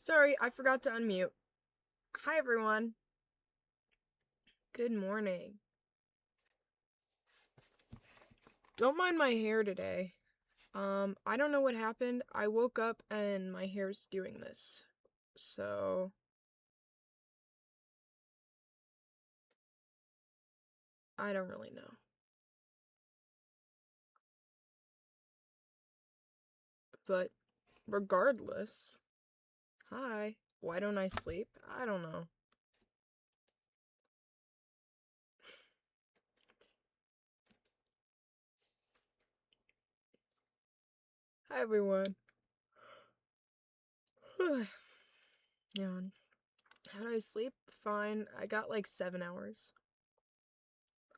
Sorry, I forgot to unmute. Hi, everyone. Good morning. Don't mind my hair today. I don't know what happened. I woke up and my hair's doing this. So, I don't really know. But, regardless. Hi. Why don't I sleep? I don't know. Hi, everyone. Yawn. How did I sleep? Fine. I got like 7 hours.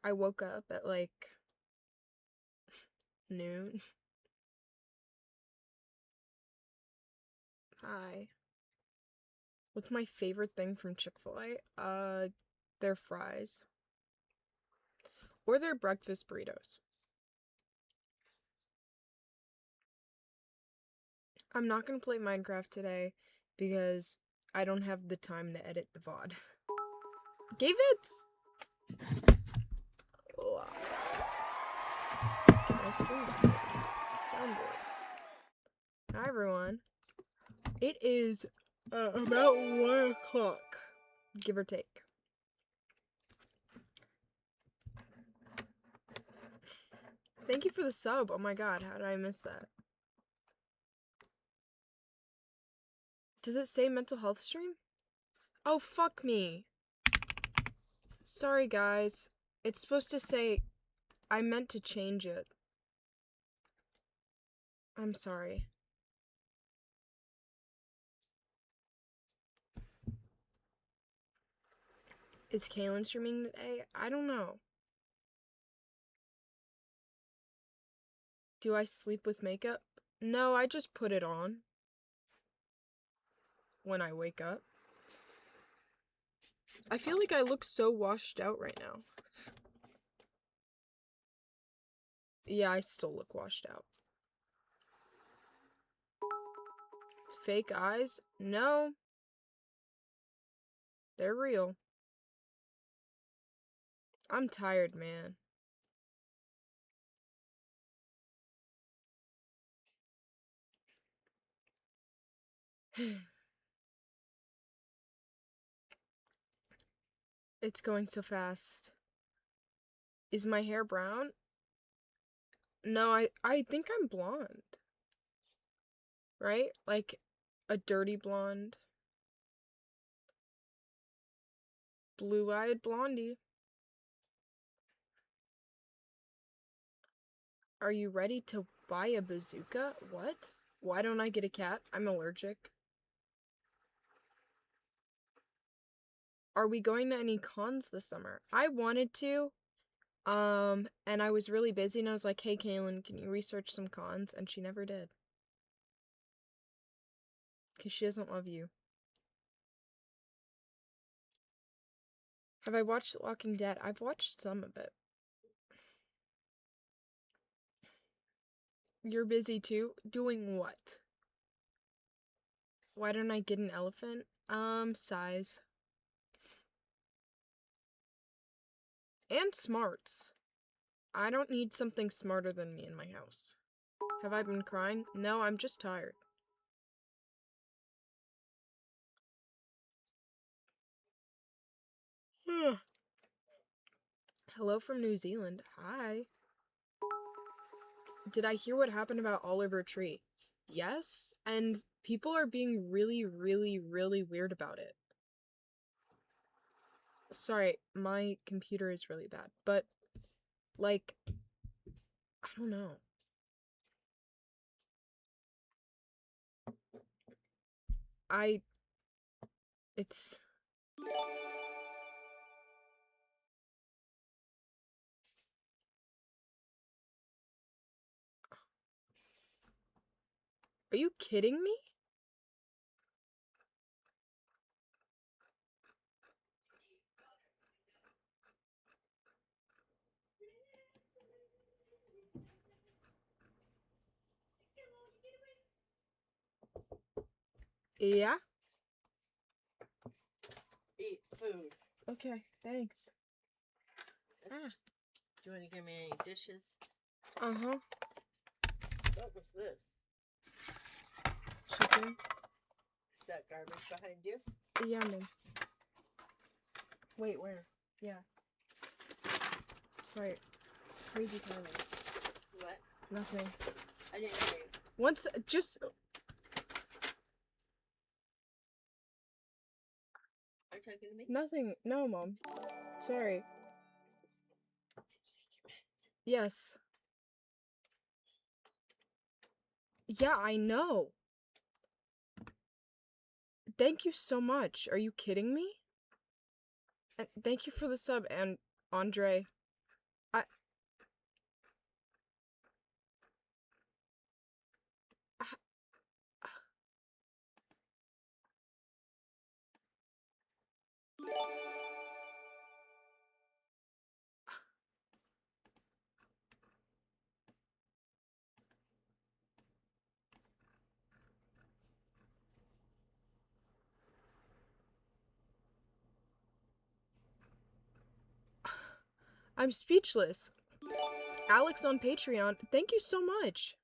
I woke up at like noon. Hi. What's my favorite thing from Chick-fil-A? Their fries. Or their breakfast burritos. I'm not gonna play Minecraft today because I don't have the time to edit the VOD. Gave it! Wow. Get my stream back. Soundboard. Hi everyone. It is about 1 o'clock. Give or take. Thank you for the sub. Oh my god, how did I miss that? Does it say mental health stream? Oh, fuck me. Sorry, guys. It's supposed to say... I meant to change it. I'm sorry. Is Kaelin streaming today? I don't know. Do I sleep with makeup? No, I just put it on when I wake up. I feel like I look so washed out right now. Yeah, I still look washed out. Fake eyes? No. They're real. I'm tired, man. It's going so fast. Is my hair brown? No, I think I'm blonde. Right? Like a dirty blonde. Blue-eyed blondie. Are you ready to buy a bazooka? What? Why don't I get a cat? I'm allergic. Are we going to any cons this summer? I wanted to. And I was really busy and I was like, hey, Kaelin, can you research some cons? And she never did. Because she doesn't love you. Have I watched The Walking Dead? I've watched some of it. You're busy too? Doing what? Why don't I get an elephant? Size. And smarts. I don't need something smarter than me in my house. Have I been crying? No, I'm just tired. Hello from New Zealand. Hi. Did I hear what happened about Oliver Tree? Yes, and people are being really, really, really weird about it. Sorry, my computer is really bad, but, like, I don't know. It's... Are you kidding me? Yeah? food. Okay, thanks. Ah. Do you want to give me any dishes? Uh-huh. What was this? Chicken. Is that garbage behind you? Yeah, Mom. Wait, where? Yeah. Sorry. Crazy timing. What? Nothing. I didn't hear you. Once, just... Are you talking to me? Nothing. No, Mom. Sorry. Did you take your meds? Yes. Yeah, I know. Thank you so much. Are you kidding me? And thank you for the sub, and Andre. I'm speechless. Alex on Patreon, thank you so much.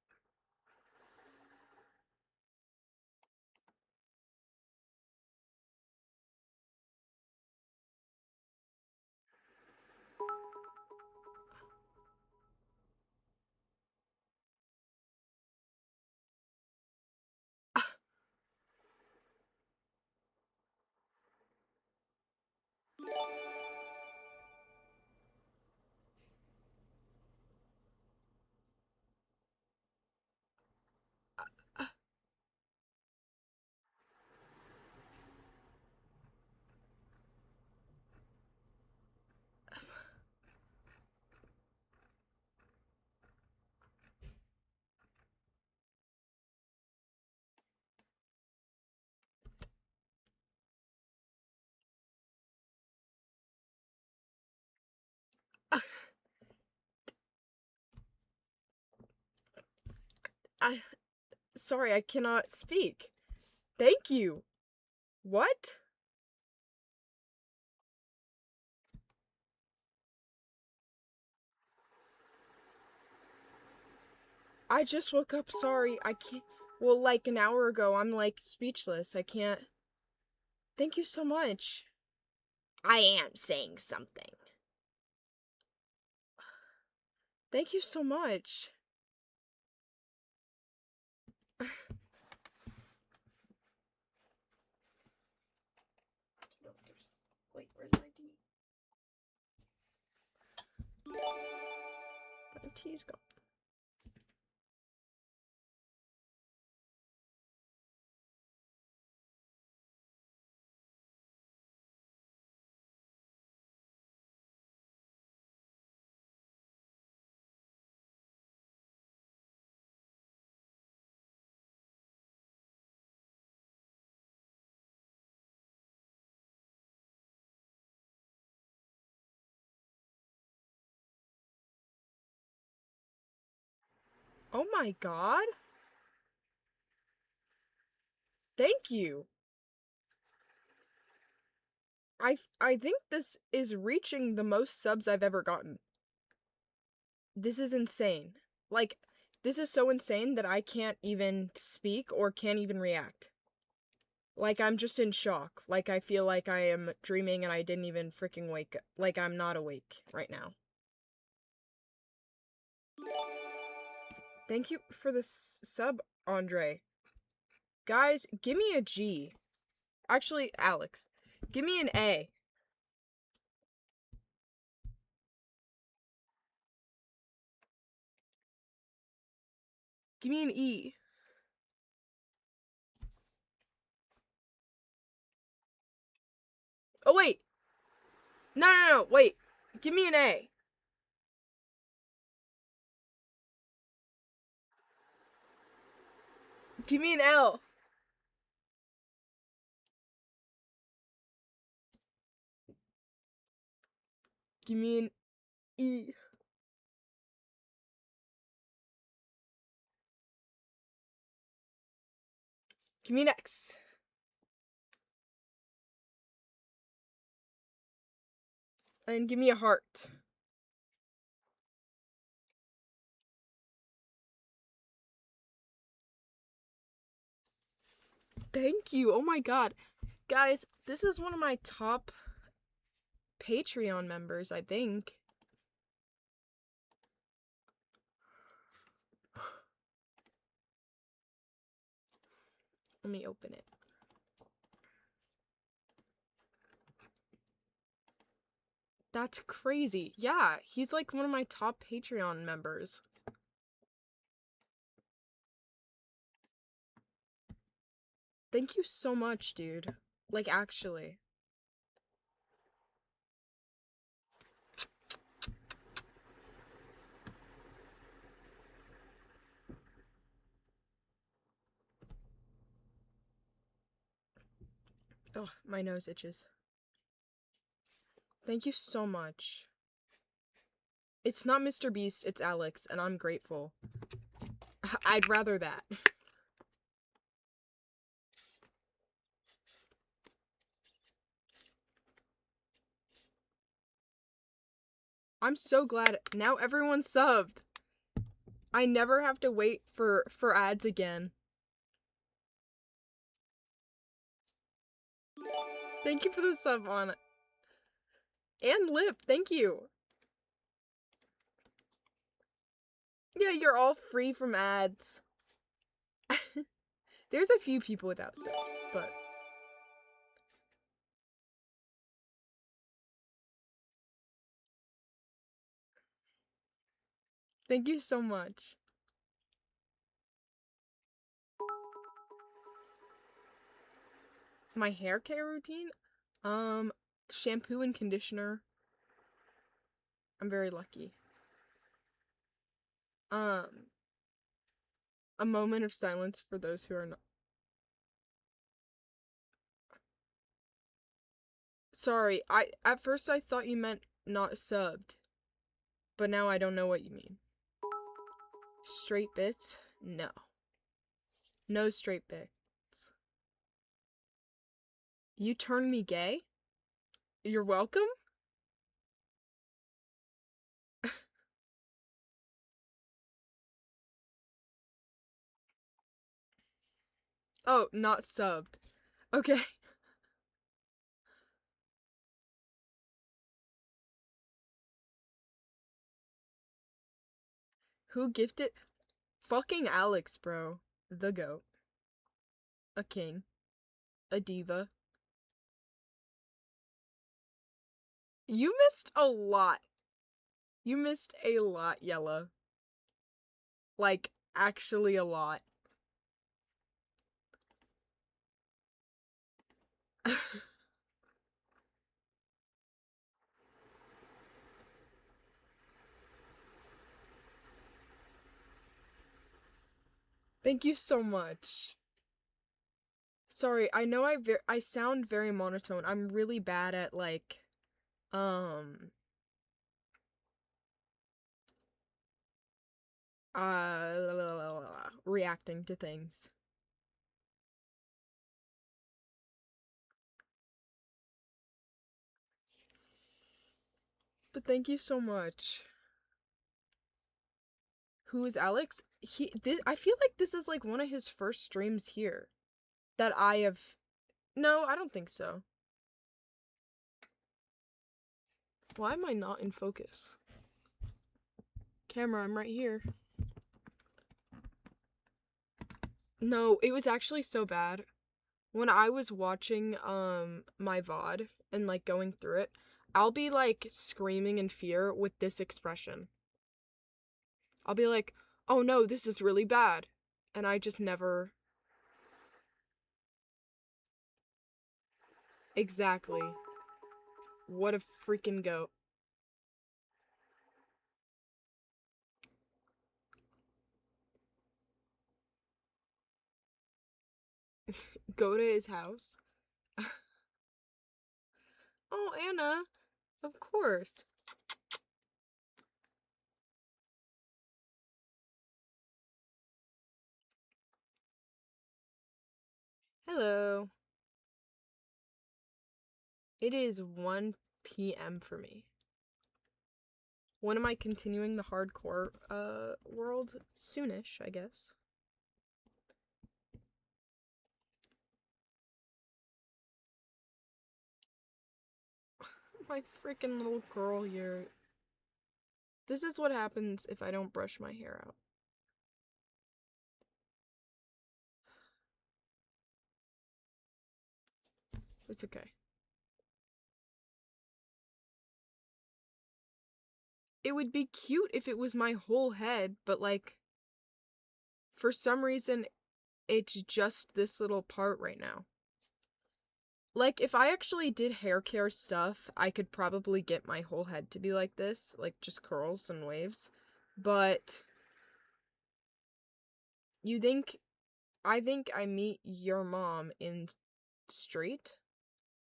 Sorry, I cannot speak. Thank you. What? I just woke up, sorry, I can't. Well, like an hour ago, I'm like speechless. I can't. Thank you so much. I am saying something. Thank you so much. Wait, where's my tea? My tea's gone. Oh my god. Thank you. I think this is reaching the most subs I've ever gotten. This is insane. Like, this is so insane that I can't even speak or can't even react. Like, I'm just in shock. Like, I feel like I am dreaming and I didn't even freaking wake up. Like, I'm not awake right now. Thank you for the sub, Andre. Guys, give me a G. Actually, Alex, give me an A. Give me an E. Oh, wait. No, wait. Give me an A. Give me an L. Give me an E. Give me an X. And give me a heart. Thank you. Oh my god. Guys, this is one of my top Patreon members, I think. Let me open it. That's crazy. Yeah, he's like one of my top Patreon members. Thank you so much, dude. Like, actually. Oh, my nose itches. Thank you so much. It's not Mr. Beast, it's Alex, and I'm grateful. I'd rather that. I'm so glad now everyone's subbed. I never have to wait for ads again. Thank you for the sub on and Lip, thank you. Yeah, you're all free from ads. There's a few people without subs, but thank you so much. My hair care routine? Shampoo and conditioner. I'm very lucky. A moment of silence for those who are not. Sorry, at first I thought you meant not subbed, but now I don't know what you mean. Straight bits? No. No straight bits. You turned me gay? You're welcome? Oh, not subbed. Okay. Who gifted? Fucking Alex, bro. The goat. A king. A diva. You missed a lot. You missed a lot, Yella. Like, actually a lot. Thank you so much. Sorry, I know I sound very monotone. I'm really bad at like um reacting to things. But thank you so much. Who is Alex? I feel like this is like one of his first streams here that I have. No, I don't think so. Why am I not in focus? Camera, I'm right here. No, it was actually so bad. When I was watching my VOD and like going through it, I'll be like screaming in fear with this expression. I'll be like, "Oh no, this is really bad." And I just never exactly. What a freaking goat. Go to his house. Oh, Anna. Of course. Hello. It is 1 p.m. for me. When am I continuing the hardcore world? Soonish, I guess. My freaking little girl here. This is what happens if I don't brush my hair out. It's okay. It would be cute if it was my whole head, but like, for some reason, it's just this little part right now. Like, if I actually did hair care stuff, I could probably get my whole head to be like this, like just curls and waves. But I think I meet your mom in street?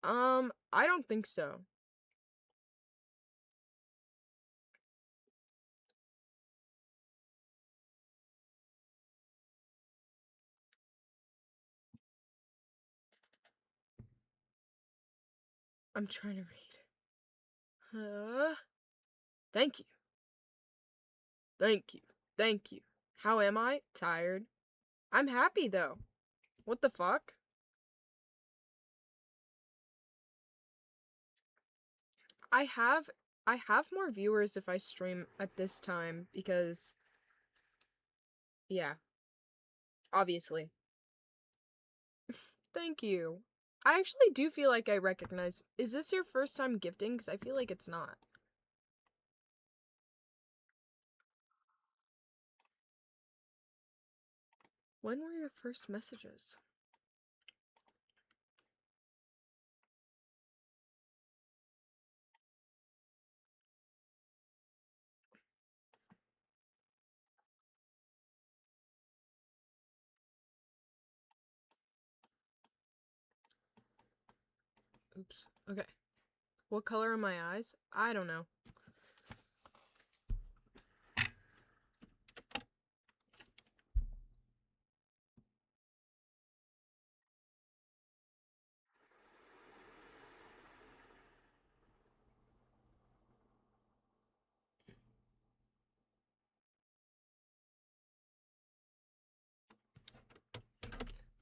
I don't think so. I'm trying to read. Thank you. Thank you. Thank you. How am I? Tired. I'm happy though. What the fuck? I have I have more viewers if I stream at this time because yeah, obviously. Thank you. I actually do feel like I recognize. Is this your first time gifting? Because I feel like it's not. When were your first messages? Oops. Okay. What color are my eyes? I don't know.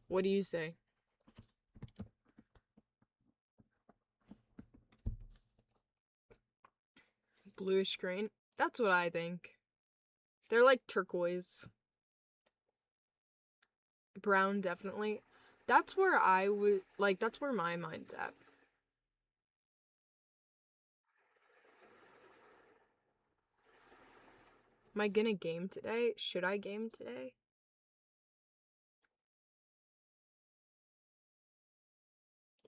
What do you say? Bluish green? That's what I think. They're like turquoise. Brown, definitely. That's where I would, like, that's where my mind's at. Am I gonna game today? Should I game today?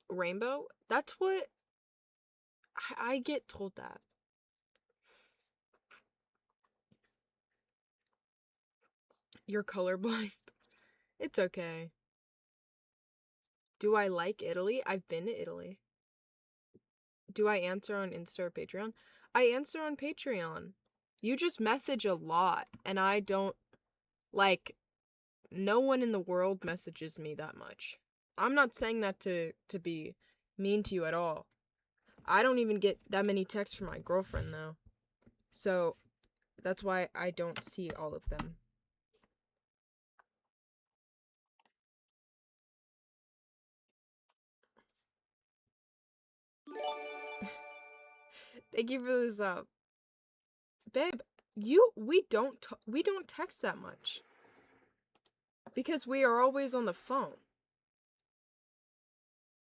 Rainbow? That's what I get told that. You're colorblind. It's okay. Do I like Italy? I've been to Italy. Do I answer on Insta or Patreon? I answer on Patreon. You just message a lot, and I don't, like, no one in the world messages me that much. I'm not saying that to be mean to you at all. I don't even get that many texts from my girlfriend, though. So, that's why I don't see all of them. Thank you for this, babe, we don't text that much. Because we are always on the phone.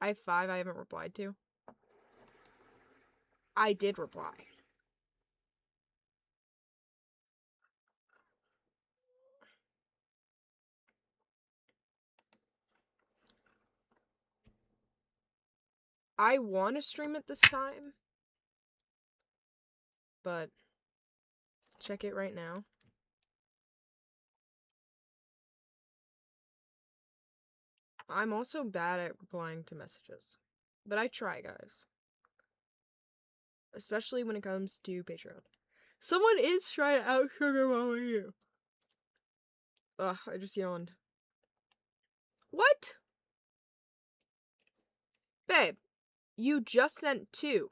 I have 5 I haven't replied to. I did reply. I want to stream it this time, but check it right now. I'm also bad at replying to messages, but I try, guys. Especially when it comes to Patreon. Someone is trying to out sugar mama you. Ugh, I just yawned. What? Babe, you just sent 2.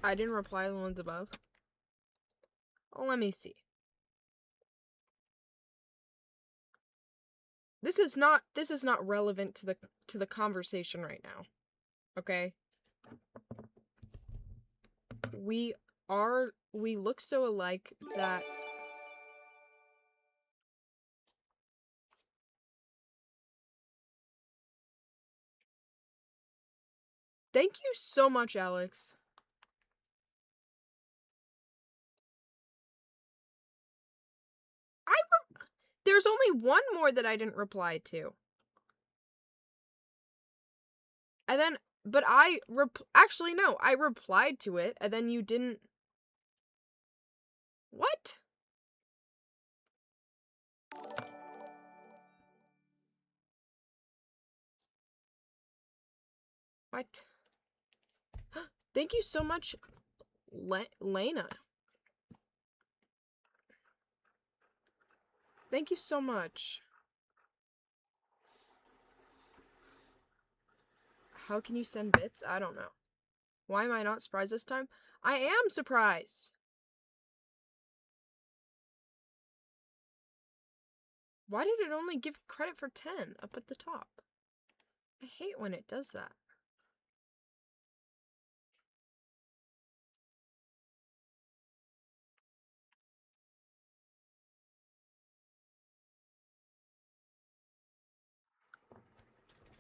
I didn't reply to the ones above. Let me see. This is not relevant to the conversation right now. Okay? We look so alike that Thank you so much, Alex. There's only one more that I didn't reply to. And then, but actually, no, I replied to it, and then you didn't. What? What? Thank you so much, Lena. Thank you so much. How can you send bits? I don't know. Why am I not surprised this time? I am surprised. Why did it only give credit for 10 up at the top? I hate when it does that.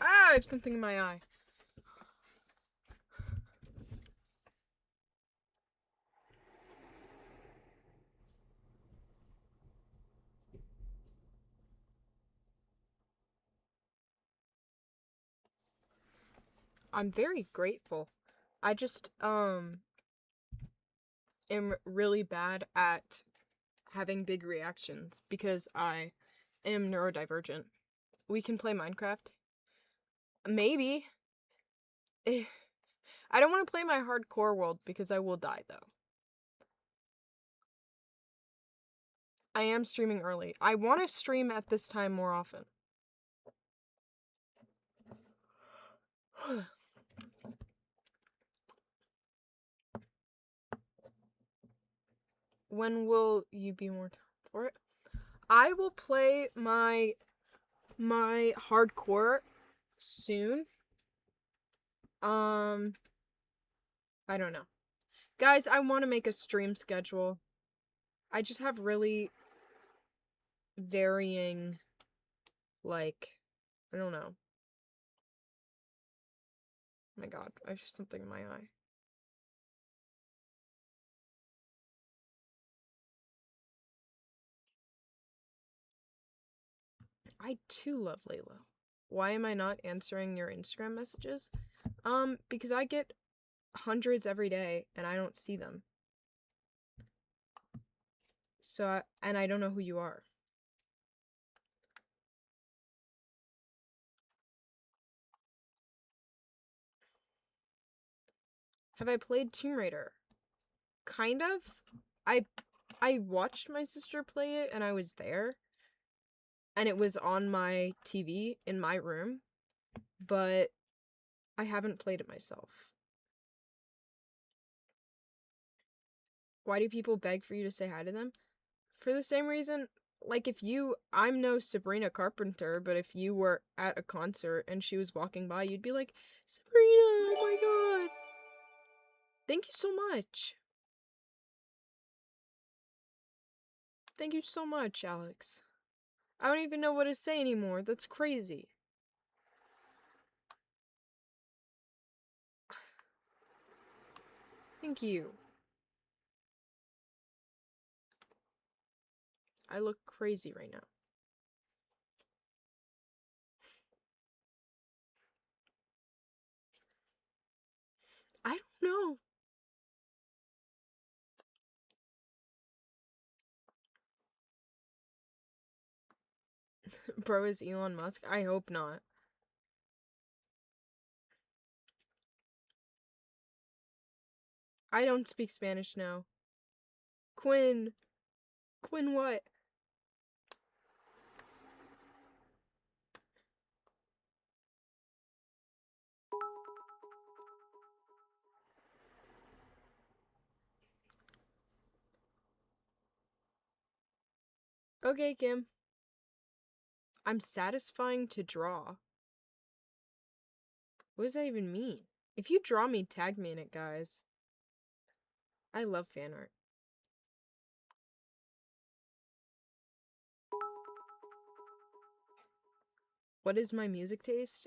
Ah, I have something in my eye. I'm very grateful. I just, am really bad at having big reactions because I am neurodivergent. We can play Minecraft. Maybe. I don't want to play my hardcore world because I will die, though. I am streaming early. I want to stream at this time more often. When will you be more time for it? I will play my hardcore soon. I don't know. Guys, I want to make a stream schedule. I just have really varying, like, I don't know. Oh my god, I have something in my eye. I too love Layla. Why am I not answering your Instagram messages? Because I get hundreds every day and I don't see them. So, and I don't know who you are. Have I played Tomb Raider? Kind of. I watched my sister play it and I was there. And it was on my TV in my room, but I haven't played it myself. Why do people beg for you to say hi to them? For the same reason, like I'm no Sabrina Carpenter, but if you were at a concert and she was walking by, you'd be like, Sabrina, oh my god. Thank you so much. Thank you so much, Alex. I don't even know what to say anymore. That's crazy. Thank you. I look crazy right now. I don't know. Bro is Elon Musk? I hope not. I don't speak Spanish now. Quinn. Quinn what? Okay, Kim. I'm satisfying to draw. What does that even mean? If you draw me, tag me in it, guys. I love fan art. What is my music taste?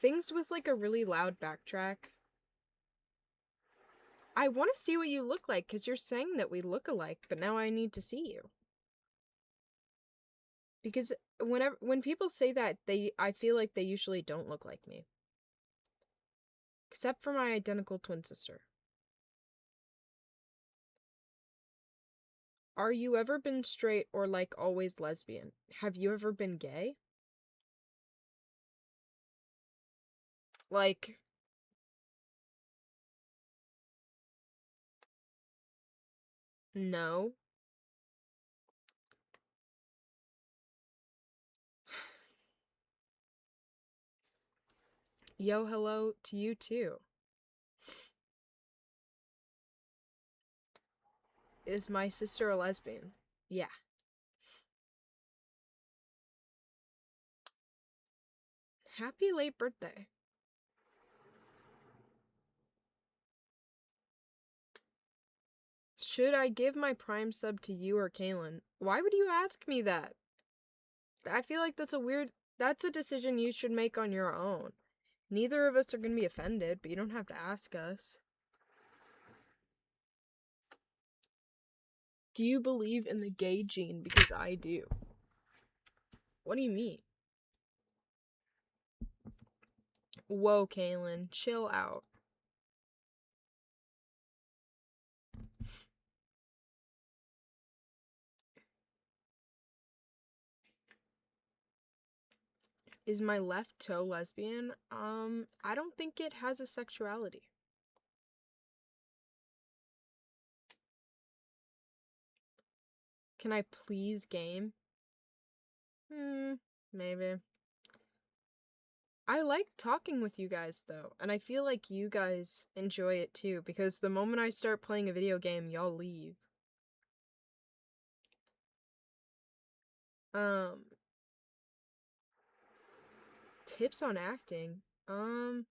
Things with like a really loud backtrack. I want to see what you look like because you're saying that we look alike, but now I need to see you. Because when people say that, I feel like they usually don't look like me. Except for my identical twin sister. Are you ever been straight or like always lesbian? Have you ever been gay? Like, no. Yo, hello to you too. Is my sister a lesbian? Yeah. Happy late birthday. Should I give my Prime sub to you or Kaelin? Why would you ask me that? I feel like that's a decision you should make on your own. Neither of us are gonna be offended, but you don't have to ask us. Do you believe in the gay gene? Because I do. What do you mean? Whoa, Kaelin, chill out. Is my left toe lesbian? I don't think it has a sexuality. Can I please game? Maybe. I like talking with you guys though, and I feel like you guys enjoy it too, because the moment I start playing a video game, y'all leave. Um, Tips on acting. I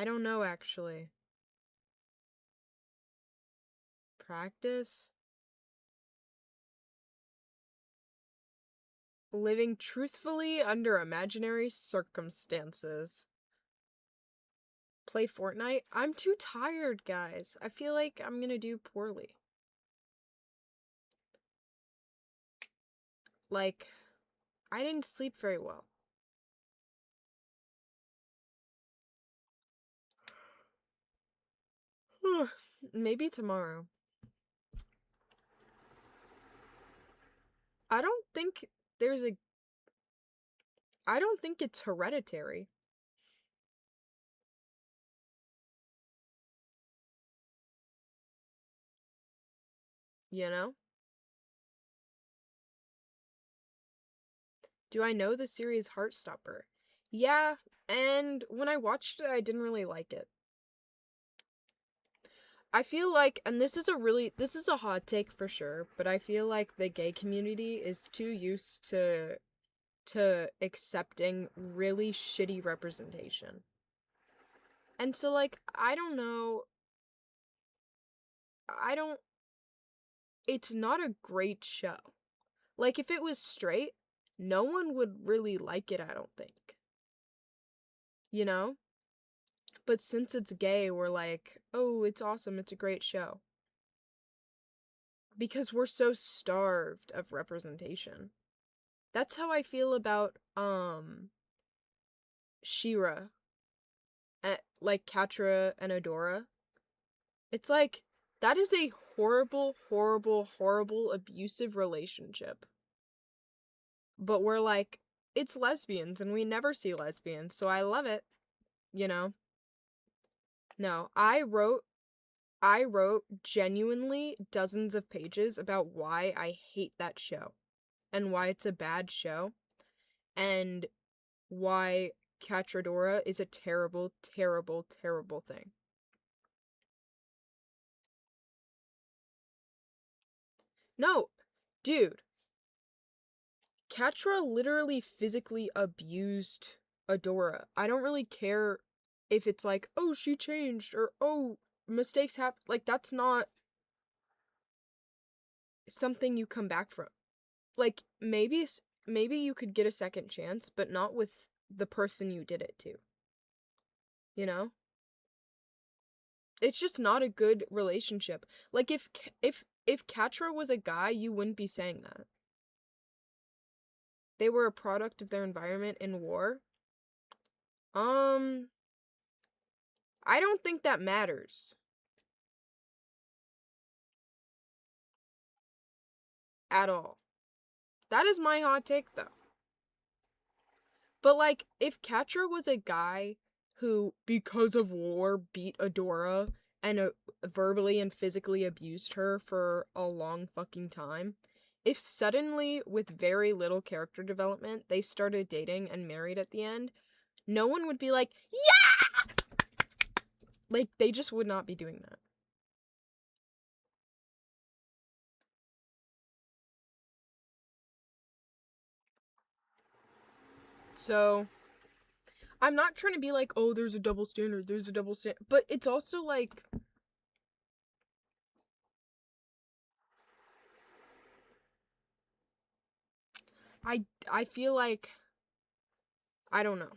don't know actually. Practice? Living truthfully under imaginary circumstances. Play Fortnite? I'm too tired, guys. I feel like I'm gonna do poorly. Like, I didn't sleep very well. Maybe tomorrow. I don't think there's a. I don't think it's hereditary. You know? Do I know the series Heartstopper? Yeah, and when I watched it, I didn't really like it. I feel like, and this is a hot take for sure, but I feel like the gay community is too used to accepting really shitty representation. And so like, I don't know, I don't it's not a great show. Like if it was straight, no one would really like it, I don't think. You know? But since it's gay, we're like, "Oh, it's awesome. It's a great show." Because we're so starved of representation. That's how I feel about Shira, like Katra and Adora. It's like that is a horrible, horrible, horrible abusive relationship. But we're like, it's lesbians and we never see lesbians, so I love it, you know? No, I wrote genuinely dozens of pages about why I hate that show and why it's a bad show and why Catradora is a terrible, terrible, terrible thing. No, dude. Catra literally physically abused Adora. I don't really care if it's like, oh, she changed, or oh, mistakes happen. Like, that's not something you come back from. Like, maybe you could get a second chance, but not with the person you did it to. You know? It's just not a good relationship. Like, if Catra was a guy, you wouldn't be saying that. They were a product of their environment in war. I don't think that matters. At all. That is my hot take, though. But, like, if Catra was a guy who, because of war, beat Adora and verbally and physically abused her for a long fucking time, if suddenly, with very little character development, they started dating and married at the end, no one would be like, yeah! Like, they just would not be doing that. So, I'm not trying to be like, oh, there's a double standard, but it's also like, I feel like, I don't know.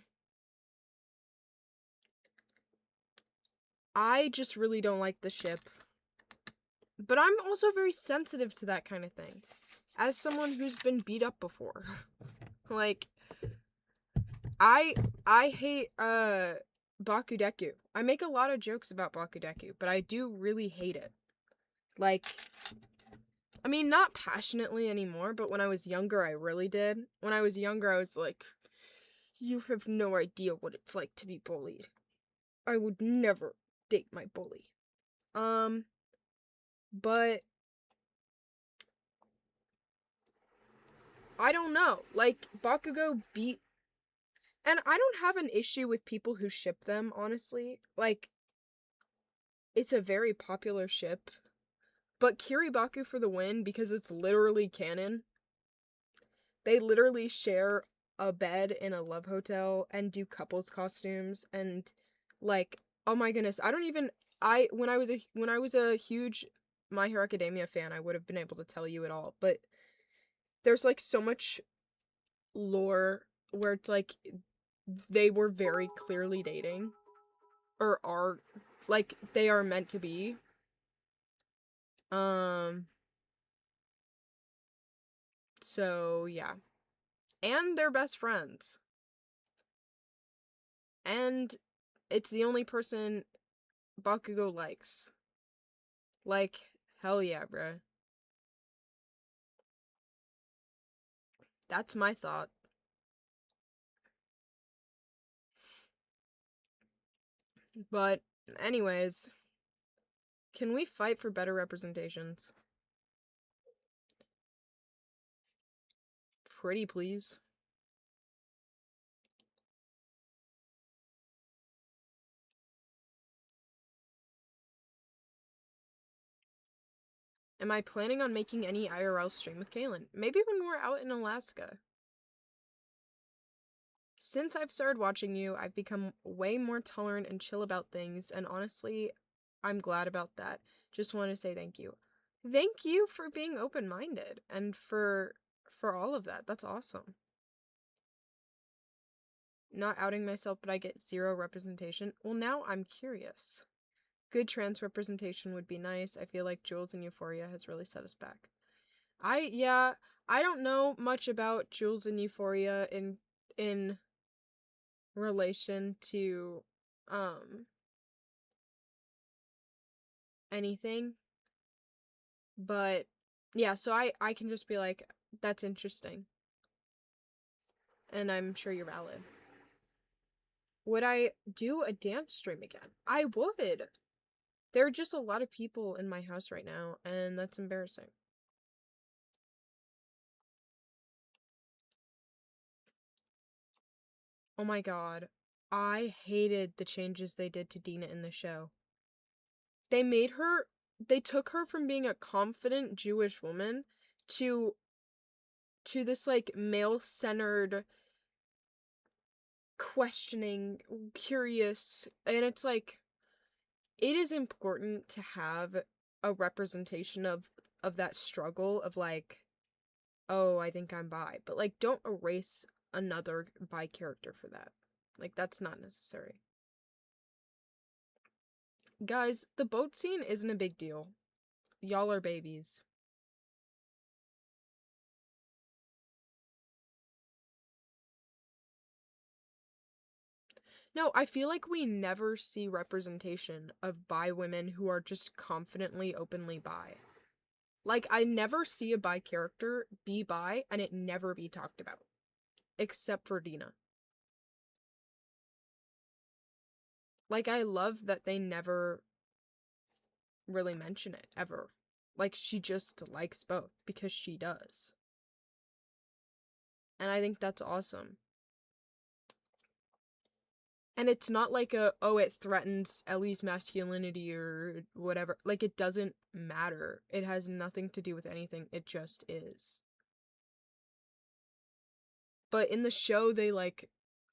I just really don't like the ship. But I'm also very sensitive to that kind of thing. As someone who's been beat up before. Like, I hate Bakudeku. I make a lot of jokes about Bakudeku, but I do really hate it. Like, I mean, not passionately anymore, but when I was younger, I really did. When I was younger, I was like, you have no idea what it's like to be bullied. I would never date my bully. But I don't know. Like, Bakugo beat. And I don't have an issue with people who ship them, honestly. Like, it's a very popular ship. But Kiribaku for the win because it's literally canon. They literally share a bed in a love hotel and do couples costumes and like, oh my goodness, I don't even when I was a huge My Hero Academia fan, I would have been able to tell you it all, but there's like so much lore where it's like they were very clearly dating or are like they are meant to be. So yeah. And they're best friends. And it's the only person Bakugo likes. Like, hell yeah, bruh. That's my thought. But, anyways, can we fight for better representations? Pretty please. Am I planning on making any IRL stream with Kaelin? Maybe when we're out in Alaska. Since I've started watching you, I've become way more tolerant and chill about things, and honestly, I'm glad about that. Just want to say thank you. Thank you for being open-minded and for all of that. That's awesome. Not outing myself, but I get zero representation. Well, now I'm curious. Good trans representation would be nice. I feel like Jules and Euphoria has really set us back. I don't know much about Jules and Euphoria in relation to anything. But yeah, so I can just be like, that's interesting. And I'm sure you're valid. Would I do a dance stream again? I would. There are just a lot of people in my house right now, and that's embarrassing. Oh my god. I hated the changes they did to Dina in the show. They made her, they took her from being a confident Jewish woman to this like male-centered, questioning, curious, and it's like it is important to have a representation of that struggle of like, oh, I think I'm bi, but like don't erase another bi character for that. Like that's not necessary. Guys, the boat scene isn't a big deal. Y'all are babies. No, I feel like we never see representation of bi women who are just confidently, openly bi. Like, I never see a bi character be bi and it never be talked about. Except for Dina. Like, I love that they never really mention it, ever. Like, she just likes both, because she does. And I think that's awesome. And it's not like it threatens Ellie's masculinity or whatever. Like, it doesn't matter. It has nothing to do with anything. It just is. But in the show, they like,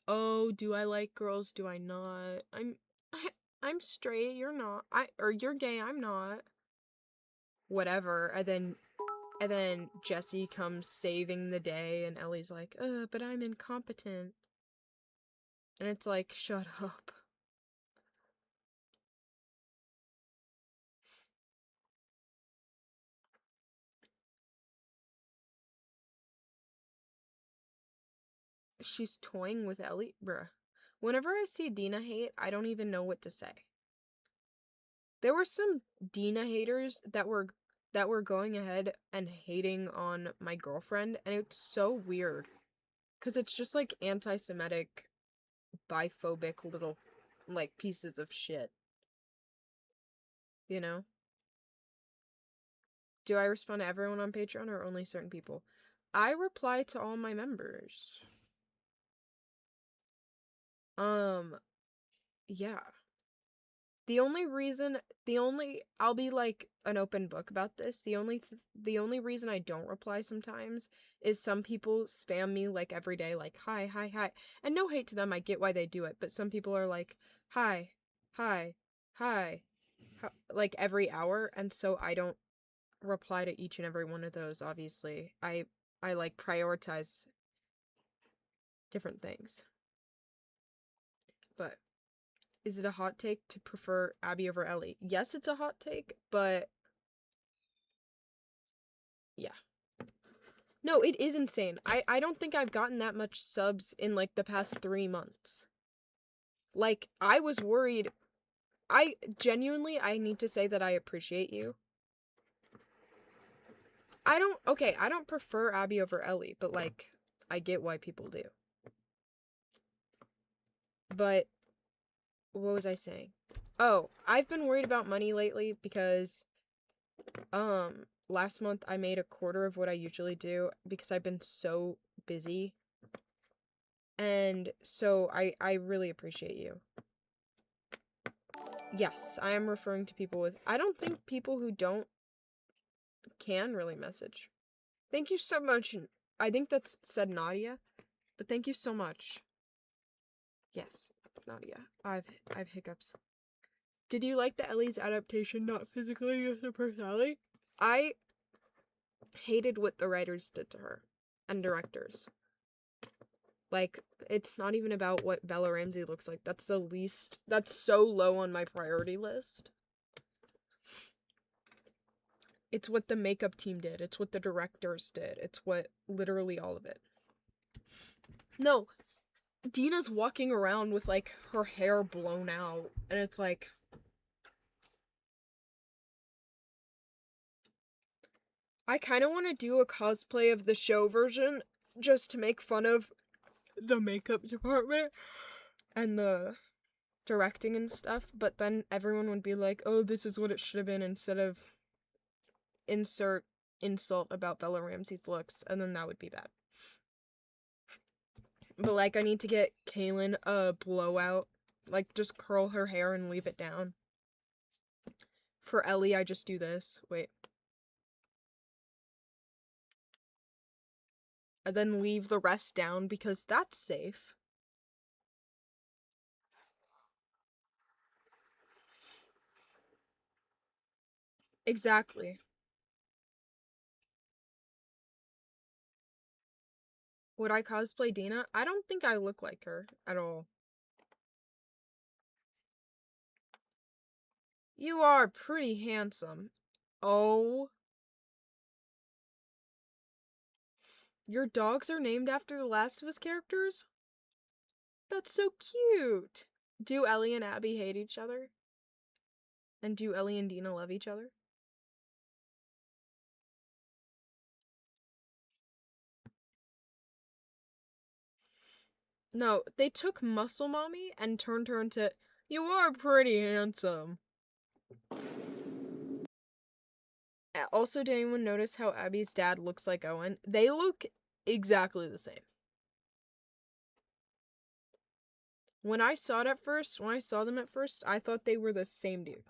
oh, do I like girls? Do I not? I'm straight. You're not. Or you're gay. I'm not. Whatever. And then Jesse comes saving the day, and Ellie's like, but I'm incompetent. And it's like, shut up. She's toying with Ellie? Bruh. Whenever I see Dina hate, I don't even know what to say. There were some Dina haters that were going ahead and hating on my girlfriend, and it's so weird. Because it's just like anti-Semitic, biphobic little, like, pieces of shit. You know? Do I respond to everyone on Patreon or only certain people? I reply to all my members. Yeah. I'll be like an open book about this. The only reason I don't reply sometimes is some people spam me like every day, like, hi, hi, hi. And no hate to them, I get why they do it, but some people are like, hi, hi, hi, like every hour, and so I don't reply to each and every one of those, obviously. I like prioritize different things. But is it a hot take to prefer Abby over Ellie? Yes, it's a hot take, but yeah. No, it is insane. I don't think I've gotten that much subs in like the past 3 months. Like, I was worried. I need to say that I appreciate you. I don't prefer Abby over Ellie, but like, I get why people do. But what was I saying? Oh, I've been worried about money lately because last month I made a quarter of what I usually do because I've been so busy. And so I really appreciate you. Yes, I am referring to people with, I don't think people who don't can really message. Thank you so much. I think that's said Nadia, but thank you so much. Yes, Nadia. I've hiccups. Did you like the Ellie's adaptation, not physically, just her personality? I hated what the writers did to her and directors. Like, it's not even about what Bella Ramsey looks like. That's so low on my priority list. It's what the makeup team did. It's what the directors did. It's what literally all of it. No, Dina's walking around with like her hair blown out, and it's like, I kind of want to do a cosplay of the show version just to make fun of the makeup department and the directing and stuff, but then everyone would be like, oh, this is what it should have been, instead of insert insult about Bella Ramsey's looks, and then that would be bad. But, like, I need to get Kaelin a blowout. Like, just curl her hair and leave it down. For Ellie, I just do this. Wait. And then leave the rest down because that's safe. Exactly. Would I cosplay Dina? I don't think I look like her at all. You are pretty handsome. Oh. Your dogs are named after the Last of Us characters? That's so cute. Do Ellie and Abby hate each other? And do Ellie and Dina love each other? No, they took Muscle Mommy and turned her into, you are pretty handsome. Also, did anyone notice how Abby's dad looks like Owen? They look exactly the same. When I saw them at first, I thought they were the same dude.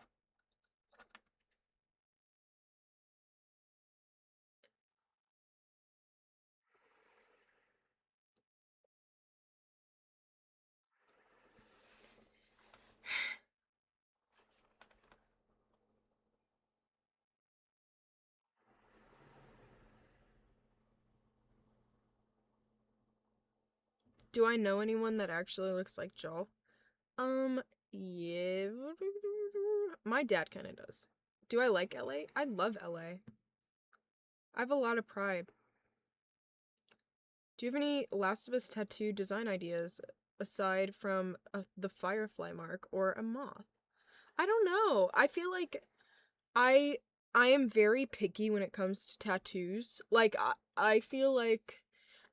Do I know anyone that actually looks like Joel? Yeah. My dad kind of does. Do I like LA? I love LA. I have a lot of pride. Do you have any Last of Us tattoo design ideas aside from the firefly mark or a moth? I don't know. I feel like I I am very picky when it comes to tattoos. Like I feel like,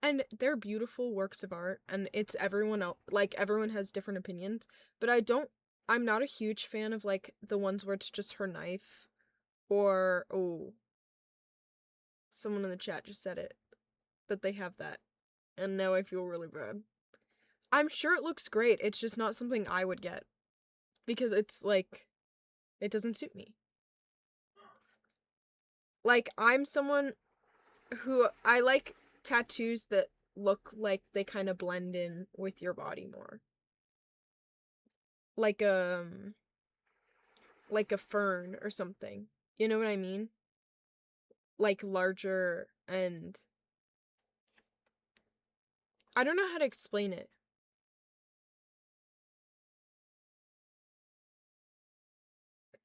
and they're beautiful works of art and it's everyone else, like everyone has different opinions, but I'm not a huge fan of like the ones where it's just her knife or oh, someone in the chat just said it that they have that. And now I feel really bad. I'm sure it looks great. It's just not something I would get because it's like it doesn't suit me. Like I'm someone who I like tattoos that look like they kind of blend in with your body more. Like like a fern or something. You know what I mean? Like larger and I don't know how to explain it.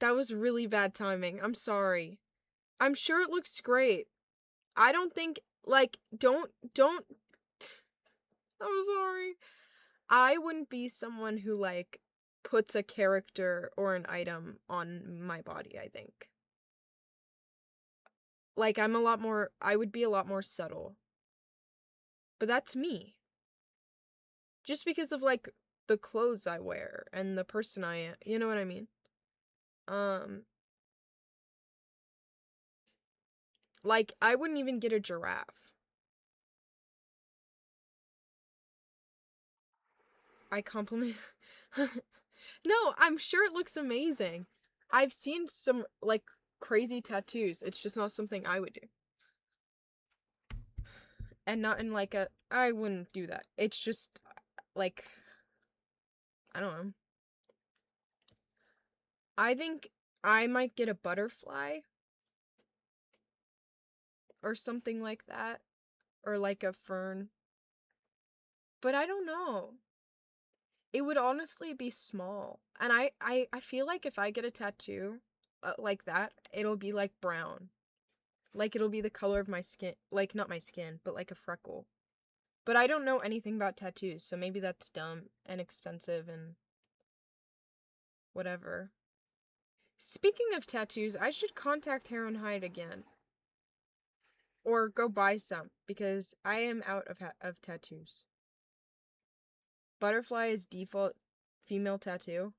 That was really bad timing. I'm sorry. I'm sure it looks great. I don't think like don't I'm sorry. I wouldn't be someone who like puts a character or an item on my body, I think. Like I would be a lot more subtle. But that's me. Just because of like the clothes I wear and the person I am. You know what I mean? Um like I wouldn't even get a giraffe. I compliment No, I'm sure it looks amazing. I've seen some like crazy tattoos. It's just not something I would do. And not in like a I wouldn't do that. It's just like I don't know. I think I might get a butterfly or something like that or like a fern. But I don't know. It would honestly be small. And I feel like if I get a tattoo like that, it'll be like brown. Like it'll be the color of my skin. Like not my skin, but like a freckle. But I don't know anything about tattoos, so maybe that's dumb and expensive and whatever. Speaking of tattoos, I should contact Hair and Hide again. Or go buy some, because I am out of tattoos. Butterfly is default female tattoo.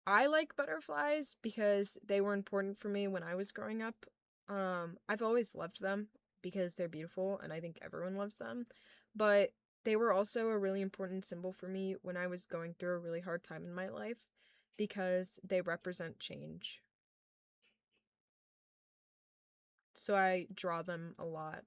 I like butterflies because they were important for me when I was growing up. I've always loved them because they're beautiful and I think everyone loves them. But They were also a really important symbol for me when I was going through a really hard time in my life because they represent change. So I draw them a lot.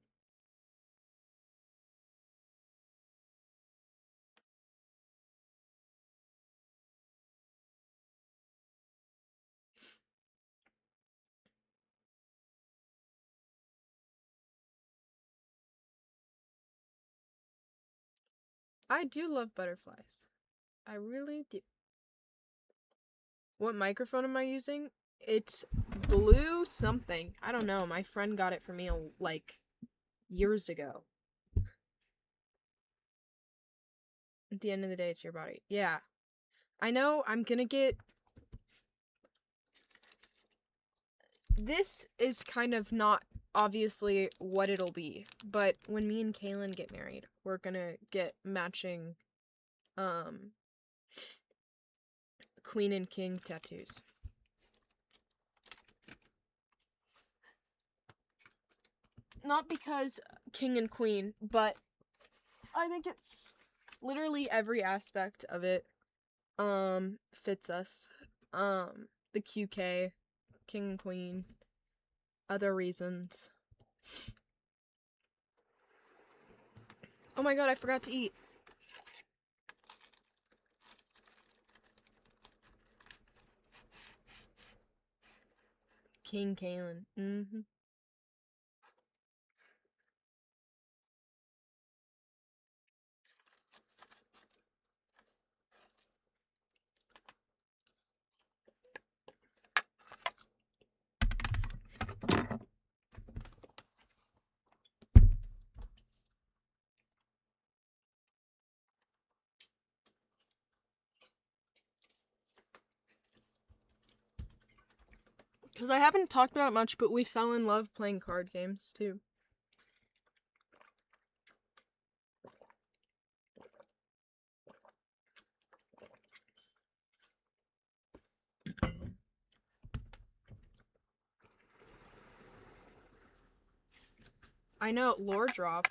I do love butterflies. I really do. What microphone am I using? It's blue something. I don't know. My friend got it for me like years ago. At the end of the day, it's your body. Yeah. I know I'm gonna get. This is kind of not obviously what it'll be, but when me and Kaelin get married, we're gonna get matching queen and king tattoos. Not because king and queen, but I think it literally every aspect of it fits us. The QK, king and queen, other reasons. Oh my god, I forgot to eat. King Kaelin. Mm-hmm. Because I haven't talked about it much, but we fell in love playing card games, too. I know, lore drop.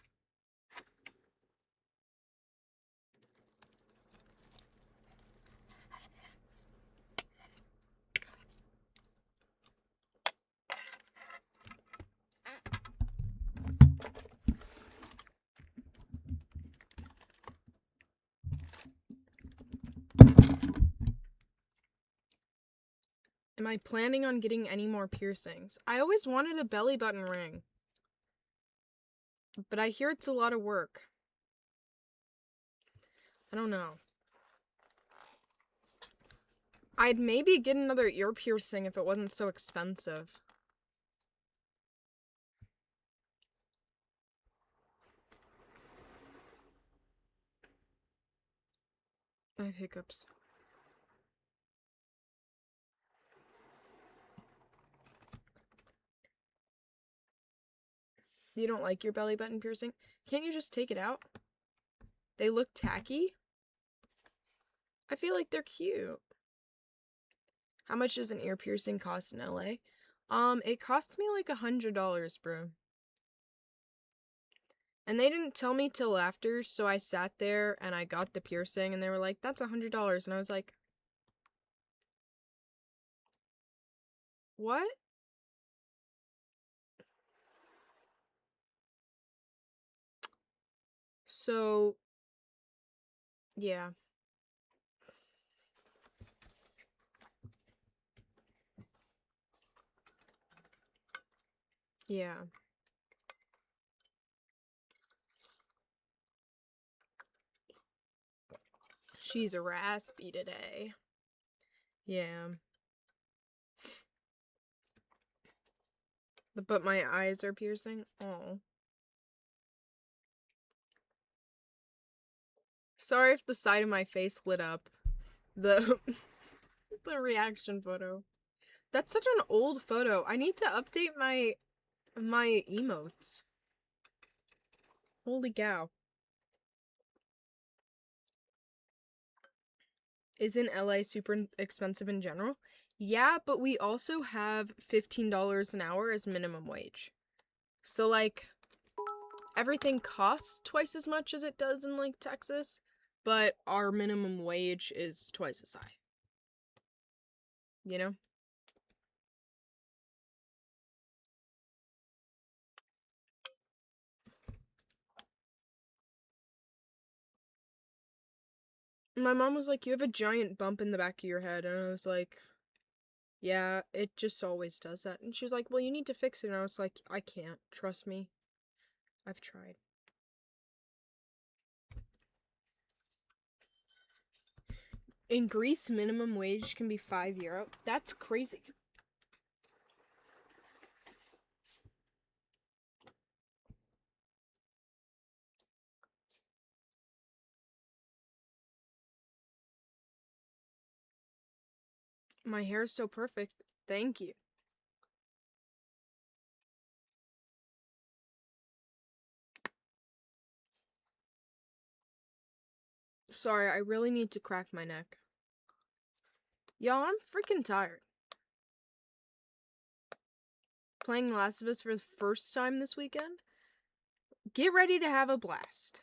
Am I planning on getting any more piercings? I always wanted a belly button ring. But I hear it's a lot of work. I don't know. I'd maybe get another ear piercing if it wasn't so expensive. I have hiccups. You don't like your belly button piercing? Can't you just take it out? They look tacky? I feel like they're cute. How much does an ear piercing cost in LA? It costs me like $100, bro. And they didn't tell me till after, so I sat there and I got the piercing and they were like, that's $100. And I was like, what? So, yeah. Yeah. She's raspy today. Yeah. But my eyes are piercing. Oh. Sorry if the side of my face lit up. The the reaction photo. That's such an old photo. I need to update my emotes. Holy cow. Isn't LA super expensive in general? Yeah, but we also have $15 an hour as minimum wage. So like everything costs twice as much as it does in like Texas, but our minimum wage is twice as high. You know? My mom was like, "You have a giant bump in the back of your head." And I was like, "Yeah, it just always does that." And she was like, "Well, you need to fix it." And I was like, "I can't. Trust me. I've tried." In Greece, minimum wage can be €5. That's crazy. My hair is so perfect. Thank you. Sorry, I really need to crack my neck. Y'all, I'm freaking tired. Playing Last of Us for the first time this weekend? Get ready to have a blast.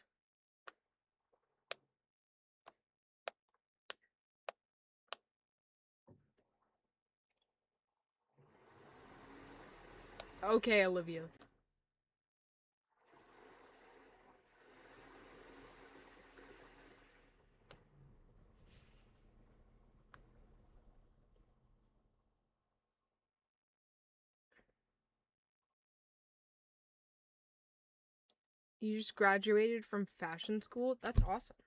Okay, Olivia. You just graduated from fashion school? That's awesome.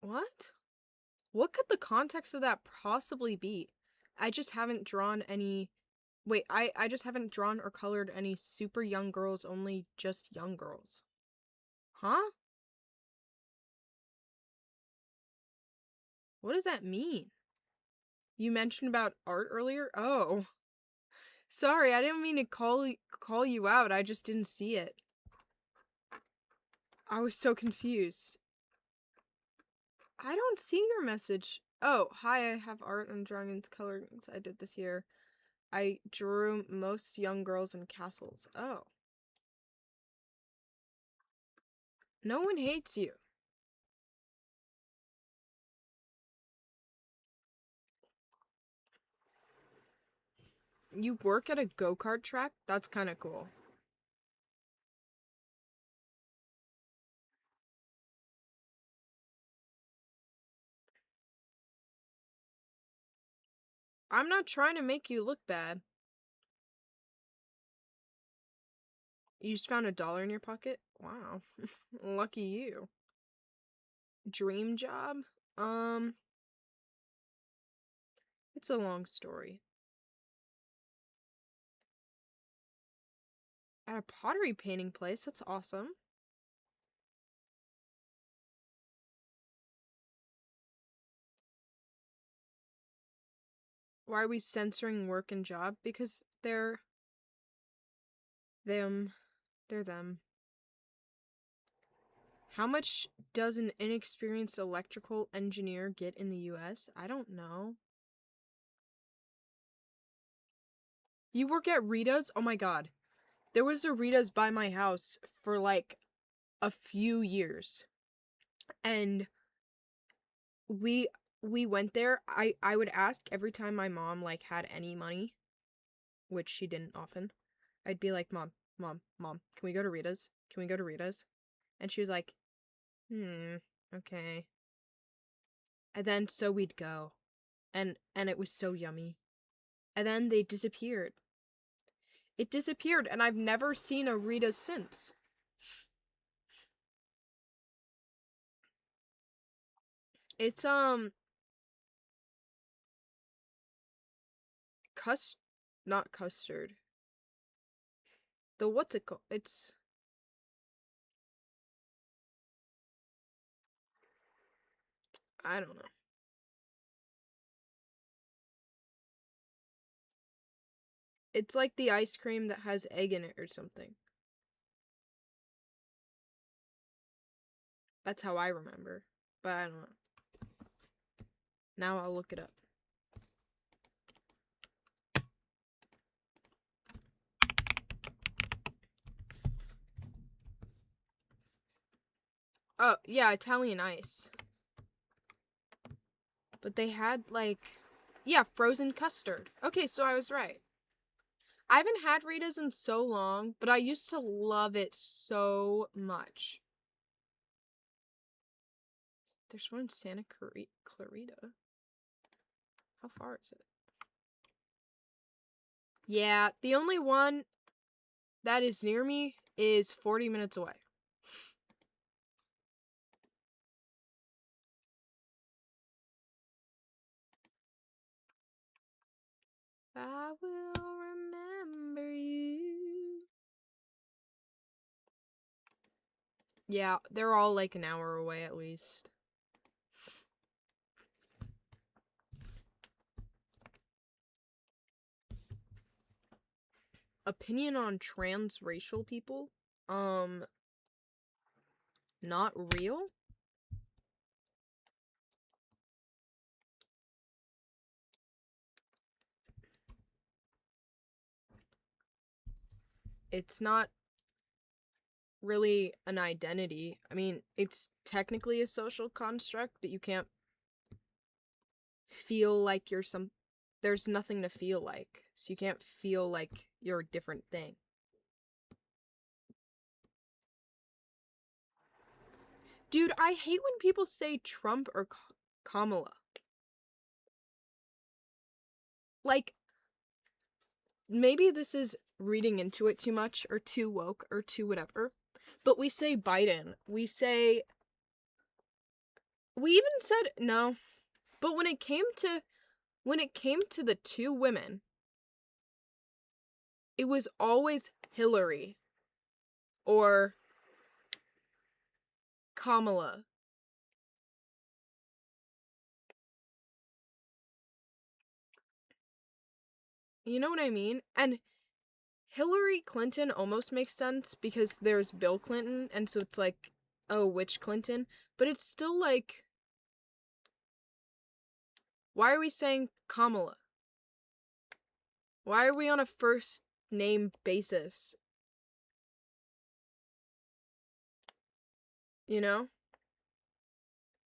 What? What could the context of that possibly be? I just haven't drawn any... Wait, I just haven't drawn or colored any super young girls, only just young girls. Huh? What does that mean? You mentioned about art earlier? Oh. Sorry, I didn't mean to call you out. I just didn't see it. I was so confused. I don't see your message. Oh, hi, I have art and drawings colorings I did this year. I drew most young girls in castles. Oh. No one hates you. You work at a go-kart track? That's kind of cool. I'm not trying to make you look bad. You just found $1 in your pocket? Wow. Lucky you. Dream job? Um, it's a long story. At a pottery painting place? That's awesome. Why are we censoring work and job? Because they're them. They're them. How much does an inexperienced electrical engineer get in the US? I don't know. You work at Rita's? Oh my god. There was a Rita's by my house for like a few years. And we went there. I would ask every time my mom like had any money, which she didn't often. I'd be like, "Mom, mom, can we go to Rita's? Can we go to Rita's?" And she was like, okay." And then so we'd go. And it was so yummy. And then they disappeared. It disappeared and I've never seen a Rita's since. It's cust not custard. The what's it called? It's I don't know. It's like the ice cream that has egg in it or something. That's how I remember. But I don't know. Now I'll look it up. Oh, yeah, Italian ice. But they had, like... Yeah, frozen custard. Okay, so I was right. I haven't had Rita's in so long, but I used to love it so much. There's one in Santa Clarita. How far is it? Yeah, the only one that is near me is 40 minutes away. I will remember you. Yeah, they're all like an hour away at least. Opinion on transracial people? Not real? It's not really an identity. I mean, it's technically a social construct, but you can't feel like you're some. There's nothing to feel like, so you can't feel like you're a different thing. Dude, I hate when people say Trump or Kamala. Like, maybe this is reading into it too much or too woke or too whatever, but we say Biden. We even said no. But when it came to the two women, it was always Hillary or Kamala. You know what I mean? And Hillary Clinton almost makes sense because there's Bill Clinton, and so it's like, oh, which Clinton? But it's still like, why are we saying Kamala? Why are we on a first name basis? You know?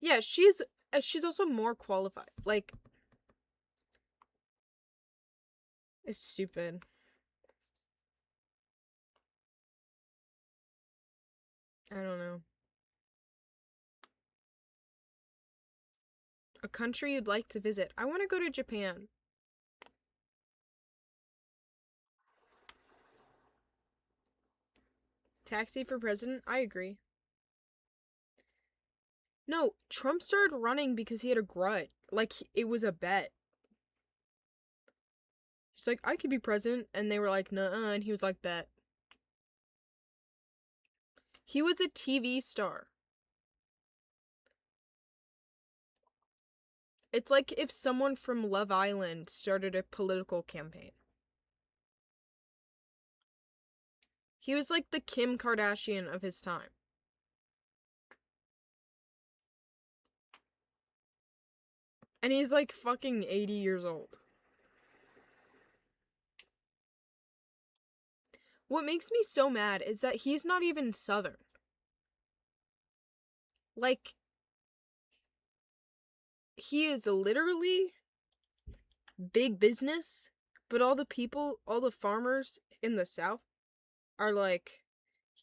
Yeah, she's also more qualified. Like, it's stupid. I don't know. A country you'd like to visit. I want to go to Japan. Taxi for president? I agree. No, Trump started running because he had a grudge. Like, it was a bet. He's like, I could be president. And they were like, nuh-uh. And he was like, bet. He was a TV star. It's like if someone from Love Island started a political campaign. He was like the Kim Kardashian of his time. And he's like fucking 80 years old. What makes me so mad is that he's not even Southern. Like, he is literally big business, but all the people, all the farmers in the South are like,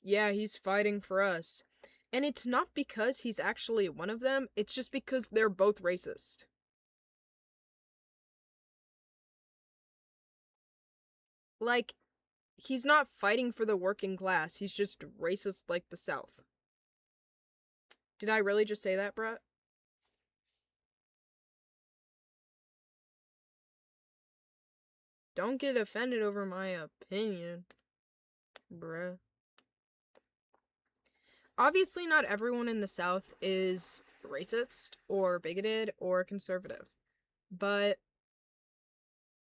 yeah, he's fighting for us. And it's not because he's actually one of them, it's just because they're both racist. Like, he's not fighting for the working class, he's just racist like the South. Did I really just say that, Brett? Don't get offended over my opinion, bruh. Obviously, not everyone in the South is racist or bigoted or conservative, but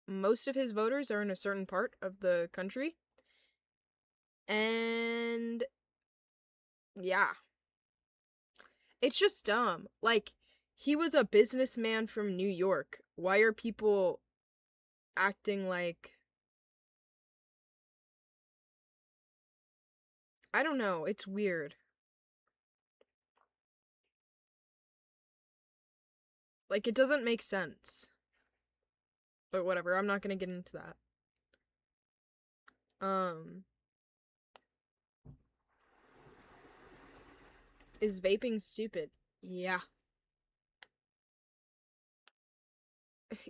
most of his voters are in a certain part of the country. And yeah, it's just dumb. Like, He was a businessman from New York. Why are people acting like... I don't know. It's weird. Like, it doesn't make sense. But whatever, I'm not gonna get into that. Is vaping stupid? Yeah.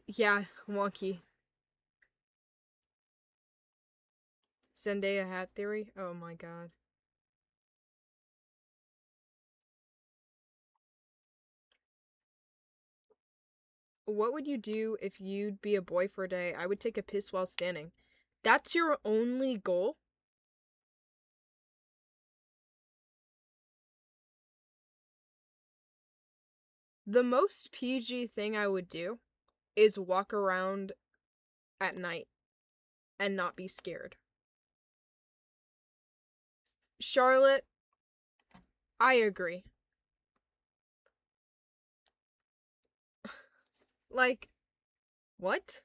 Yeah, wonky. Zendaya hat theory? Oh my god. What would you do if you'd be a boy for a day? I would take a piss while standing. That's your only goal? The most PG thing I would do is walk around at night and not be scared. Charlotte, I agree. Like, what?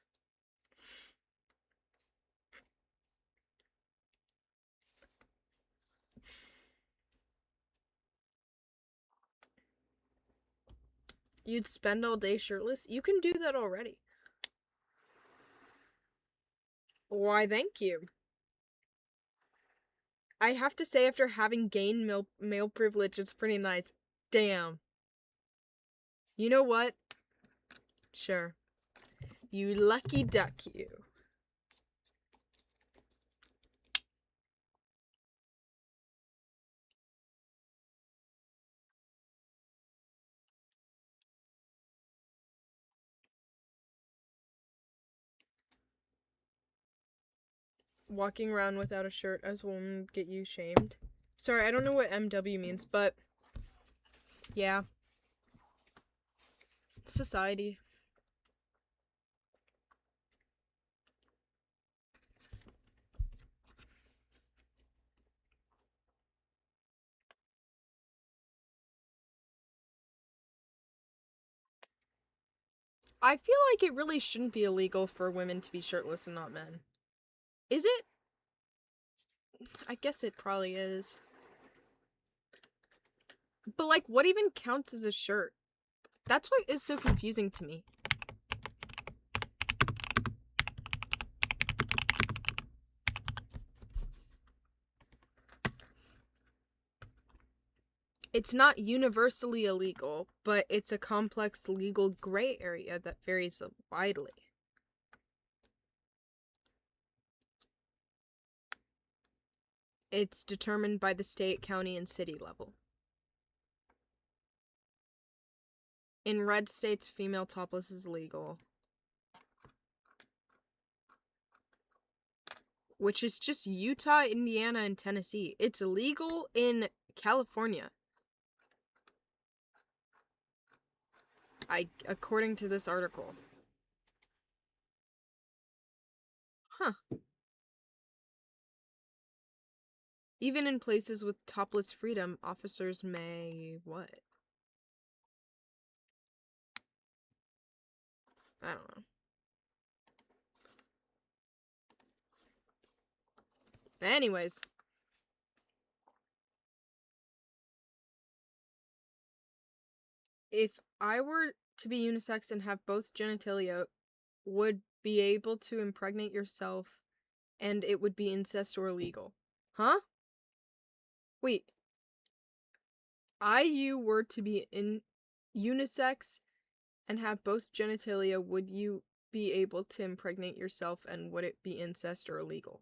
You'd spend all day shirtless? You can do that already. Why, thank you. I have to say, after having gained male privilege, it's pretty nice. Damn. You know what? Sure. You lucky duck, you. Walking around without a shirt as a woman get you shamed. Sorry, I don't know what MW means, but yeah. Society. I feel like it really shouldn't be illegal for women to be shirtless and not men. Is it? I guess it probably is. But like, what even counts as a shirt? That's what is so confusing to me. It's not universally illegal, but it's a complex legal gray area that varies widely. It's determined by the state, county, and city level. In red states, female topless is legal. Which is just Utah, Indiana, and Tennessee. It's illegal in California. According to this article. Huh. Even in places with topless freedom, officers may what? I don't know. Anyways. If I were to be unisex and have both genitalia, would be able to impregnate yourself and it would be incest or illegal. Huh? Wait. You were to be in unisex and have both genitalia, would you be able to impregnate yourself and would it be incest or illegal?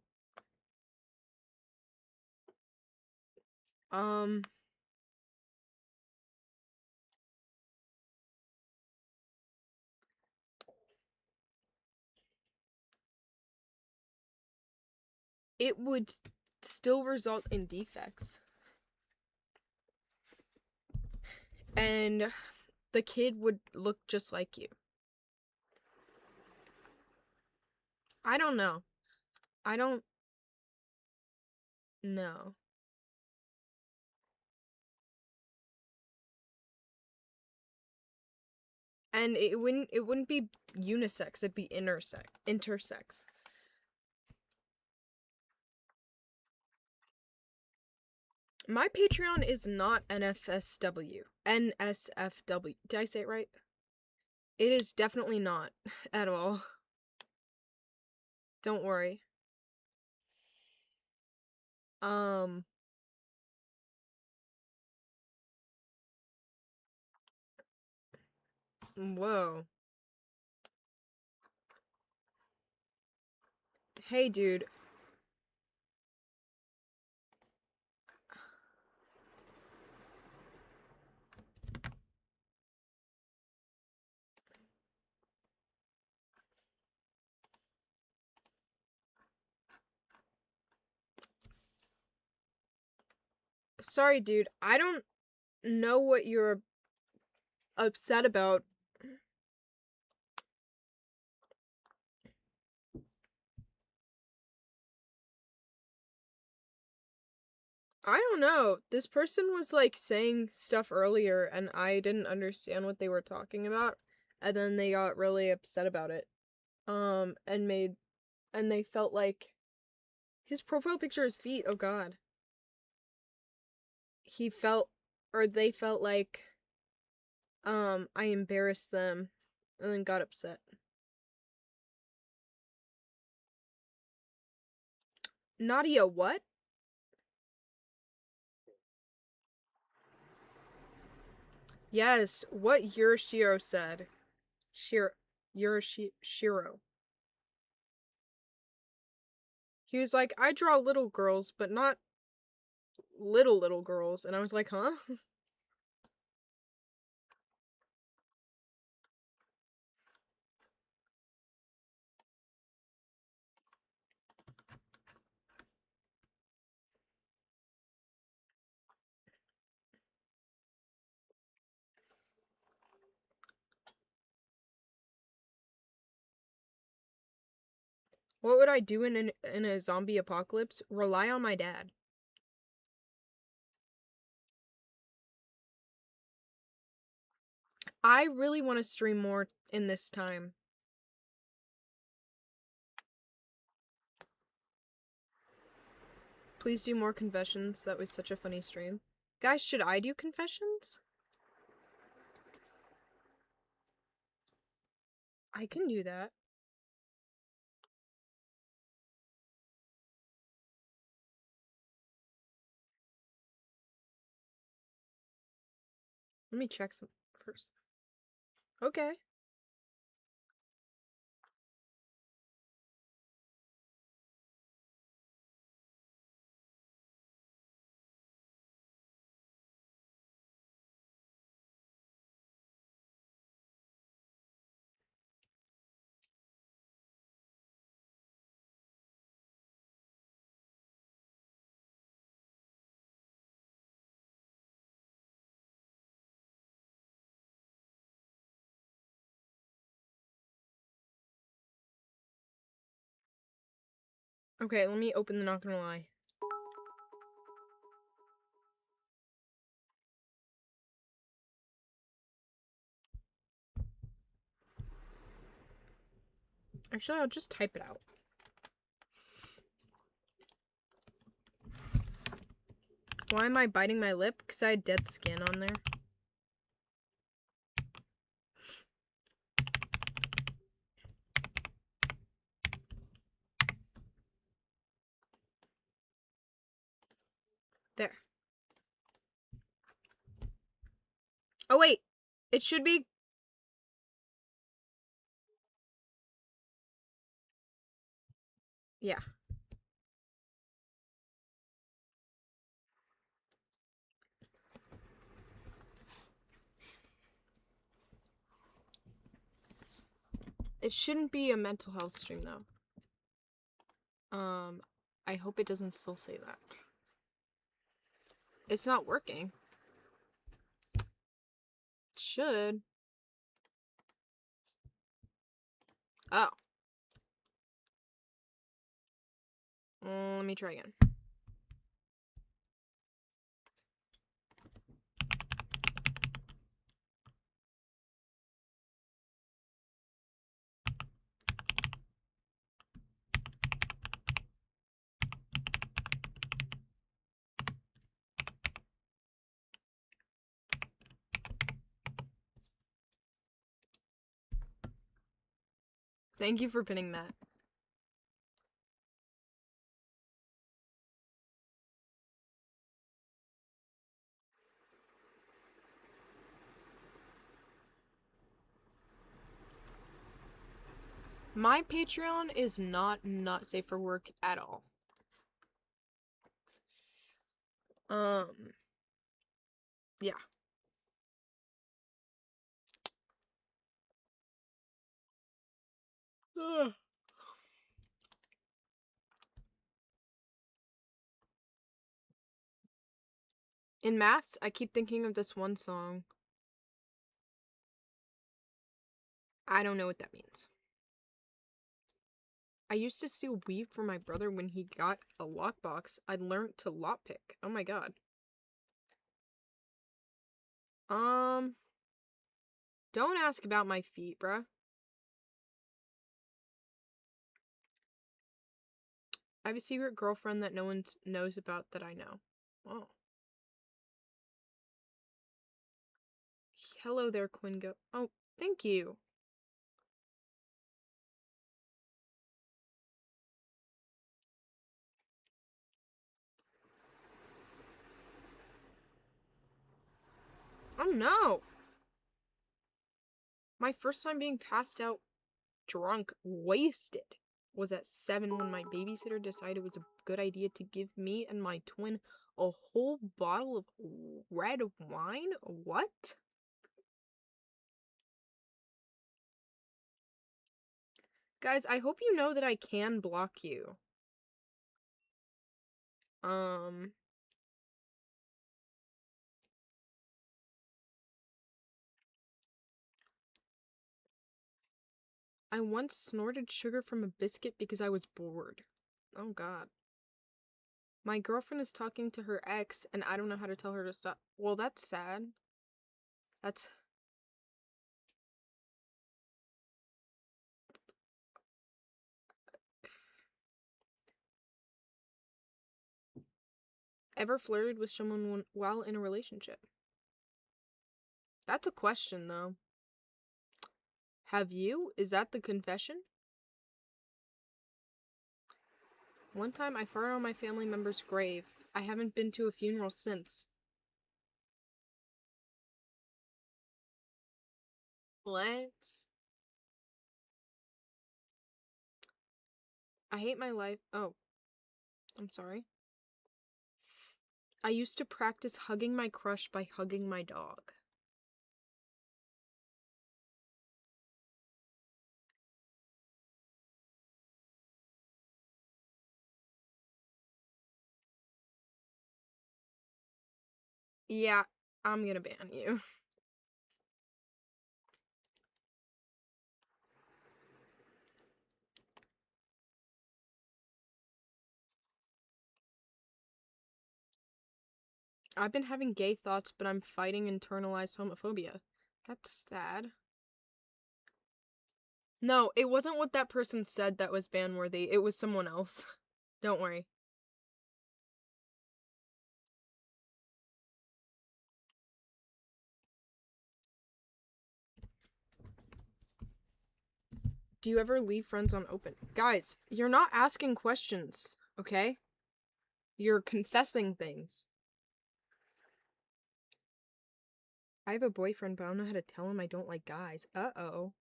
It would still result in defects. And the kid would look just like you. I don't know. I don't know. And it wouldn't be unisex, it'd be intersex. My Patreon is not NFSW. NSFW. Did I say it right? It is definitely not at all. Don't worry. Whoa. Hey, dude. Sorry, dude. I don't know what you're upset about. I don't know. This person was like saying stuff earlier and I didn't understand what they were talking about. And then they got really upset about it. And they felt like his profile picture is feet. Oh god. They felt like I embarrassed them and then got upset. Nadia, what? Yes, what Yurishiro said. Yurishiro. He was like, I draw little girls, but not little girls. And I was like, huh? What would I do in a zombie apocalypse? Rely on my dad. I really want to stream more in this time. Please do more confessions. That was such a funny stream. Guys, should I do confessions? I can do that. Let me check some first. Okay. Okay, let me open the Not Gonna Lie. Actually, I'll just type it out. Why am I biting my lip? Because I had dead skin on there. There. Oh, wait. It should be... Yeah. It shouldn't be a mental health stream, though. I hope it doesn't still say that. It's not working. It should. Oh. Let me try again. Thank you for pinning that. My Patreon is not safe for work at all. Yeah. Ugh. In maths, I keep thinking of this one song. I don't know what that means. I used to steal weed from my brother when he got a lockbox. I learned to lockpick. Oh my god. Don't ask about my feet, bruh. I have a secret girlfriend that no one knows about that I know. Oh. Hello there, Quinn. Oh, thank you. Oh no! My first time being passed out drunk, wasted, was at 7 when my babysitter decided it was a good idea to give me and my twin a whole bottle of red wine? What? Guys, I hope you know that I can block you. I once snorted sugar from a biscuit because I was bored. Oh god. My girlfriend is talking to her ex, and I don't know how to tell her to stop. Well, that's sad. That's... Ever flirted with someone while in a relationship? That's a question, though. Have you? Is that the confession? One time I farted on my family member's grave. I haven't been to a funeral since. What? I hate my life. Oh, I'm sorry. I used to practice hugging my crush by hugging my dog. Yeah, I'm gonna ban you. I've been having gay thoughts, but I'm fighting internalized homophobia. That's sad. No, it wasn't what that person said that was ban-worthy. It was someone else. Don't worry. Do you ever leave friends on open? Guys, you're not asking questions, okay? You're confessing things. I have a boyfriend, but I don't know how to tell him I don't like guys. Uh-oh.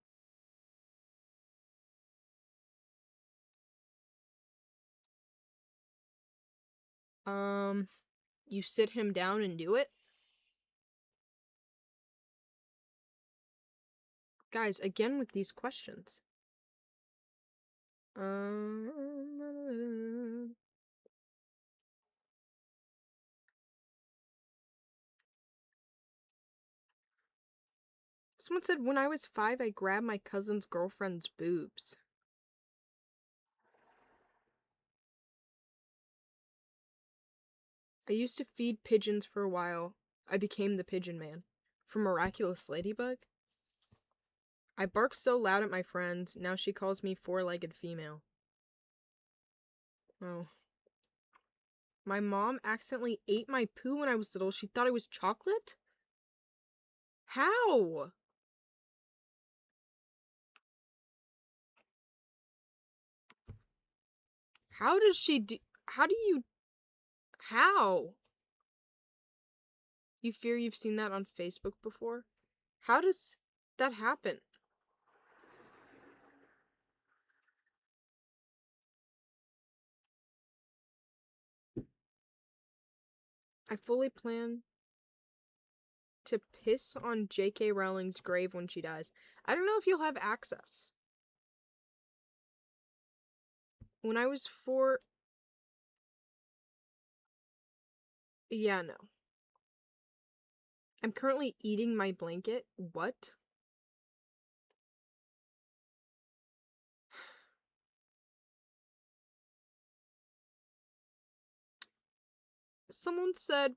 You sit him down and do it? Guys, again with these questions. Someone said, when I was 5, I grabbed my cousin's girlfriend's boobs. I used to feed pigeons for a while. I became the pigeon man. From Miraculous Ladybug? I bark so loud at my friends, now she calls me four-legged female. Oh. My mom accidentally ate my poo when I was little. She thought it was chocolate? How? How does she do? How do you? How? You fear you've seen that on Facebook before? How does that happen? I fully plan to piss on J.K. Rowling's grave when she dies. I don't know if you'll have access. When I was 4. Yeah, no. I'm currently eating my blanket. What? Someone said,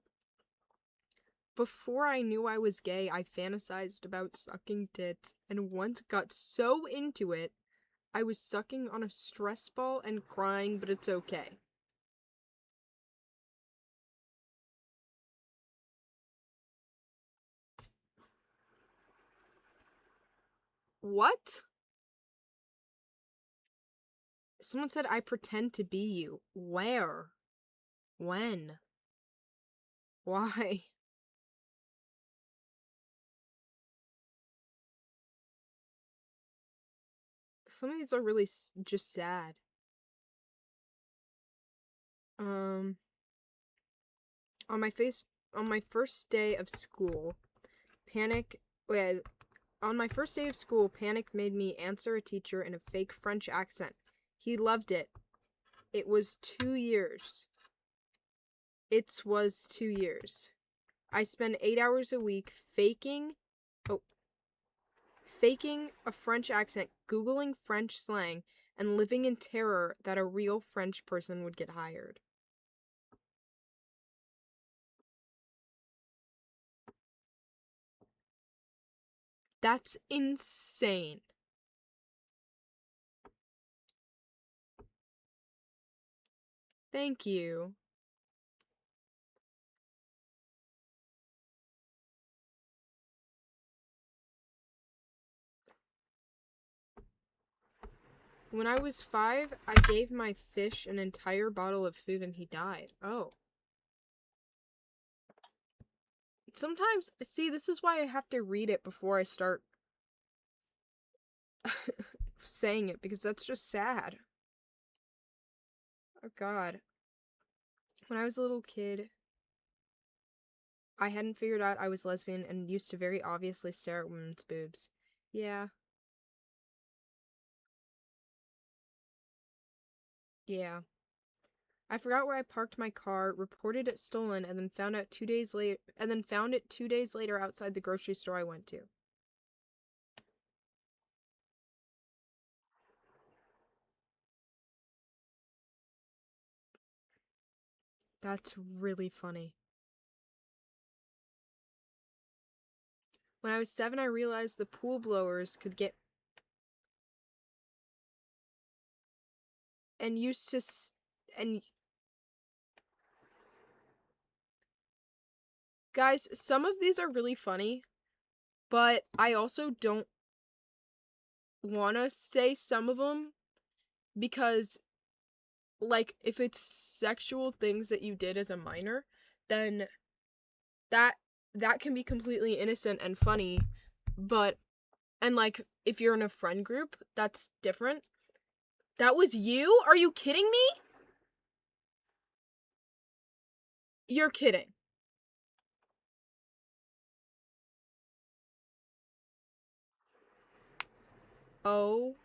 before I knew I was gay, I fantasized about sucking tits, and once got so into it, I was sucking on a stress ball and crying, but it's okay. What? Someone said I pretend to be you. Where? When? Why? Some of these are really just sad. Um, on my face, on my first day of school, panic. Wait, on my first day of school, panic made me answer a teacher in a fake French accent. He loved it. It was 2 years. It was 2 years. I spend 8 hours a week faking a French accent, Googling French slang, and living in terror that a real French person would get hired. That's insane. Thank you. When I was 5, I gave my fish an entire bottle of food and he died. Oh. Sometimes, see, this is why I have to read it before I start saying it, because that's just sad. Oh god. When I was a little kid, I hadn't figured out I was lesbian and used to very obviously stare at women's boobs. Yeah. Yeah. I forgot where I parked my car, reported it stolen, and then found it 2 days later outside the grocery store I went to. That's really funny. When I was 7, I realized the pool blowers could get and used to and guys, some of these are really funny, but I also don't want to say some of them because like if it's sexual things that you did as a minor, then that that can be completely innocent and funny, but and like if you're in a friend group, that's different. That was you? Are you kidding me? You're kidding. Oh.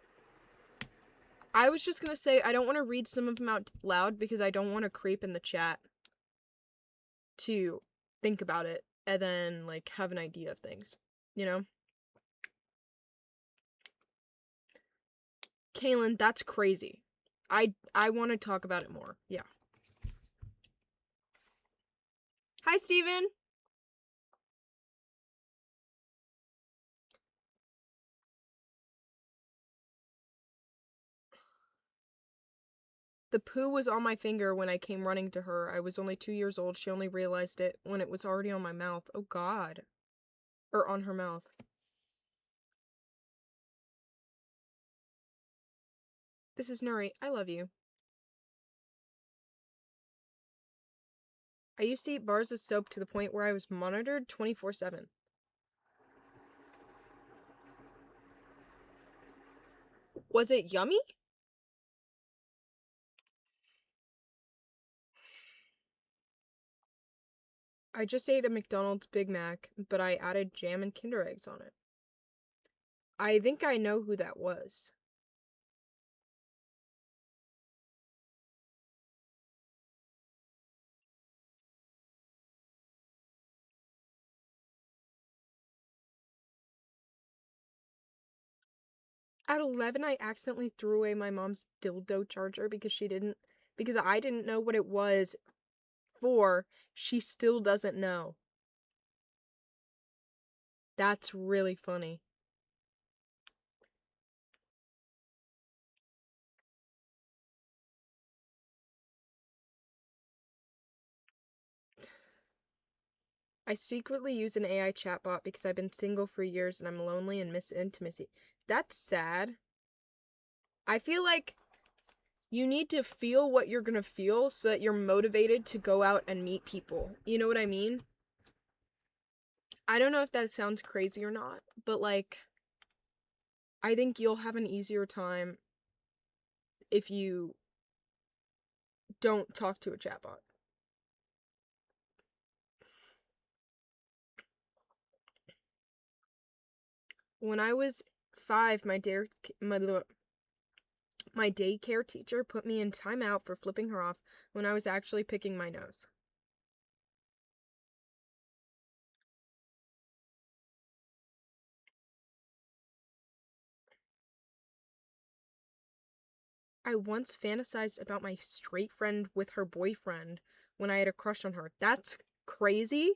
I was just gonna say I don't want to read some of them out loud because I don't want to creep in the chat to think about it and then like have an idea of things, you know? Kaelin, that's crazy. I want to talk about it more. Yeah. Hi, Steven. The poo was on my finger when I came running to her. I was only 2 years old. She only realized it when it was already on my mouth. Oh, God. Or on her mouth. This is Nuri. I love you. I used to eat bars of soap to the point where I was monitored 24/7. Was it yummy? I just ate a McDonald's Big Mac, but I added jam and Kinder Eggs on it. I think I know who that was. At 11, I accidentally threw away my mom's dildo charger because I didn't know what it was for. She still doesn't know. That's really funny. I secretly use an AI chatbot because I've been single for years and I'm lonely and miss intimacy. That's sad. I feel like you need to feel what you're gonna feel so that you're motivated to go out and meet people. You know what I mean? I don't know if that sounds crazy or not, but like, I think you'll have an easier time if you don't talk to a chatbot. When I was 5, my daycare teacher put me in timeout for flipping her off when I was actually picking my nose. I once fantasized about my straight friend with her boyfriend when I had a crush on her. That's crazy.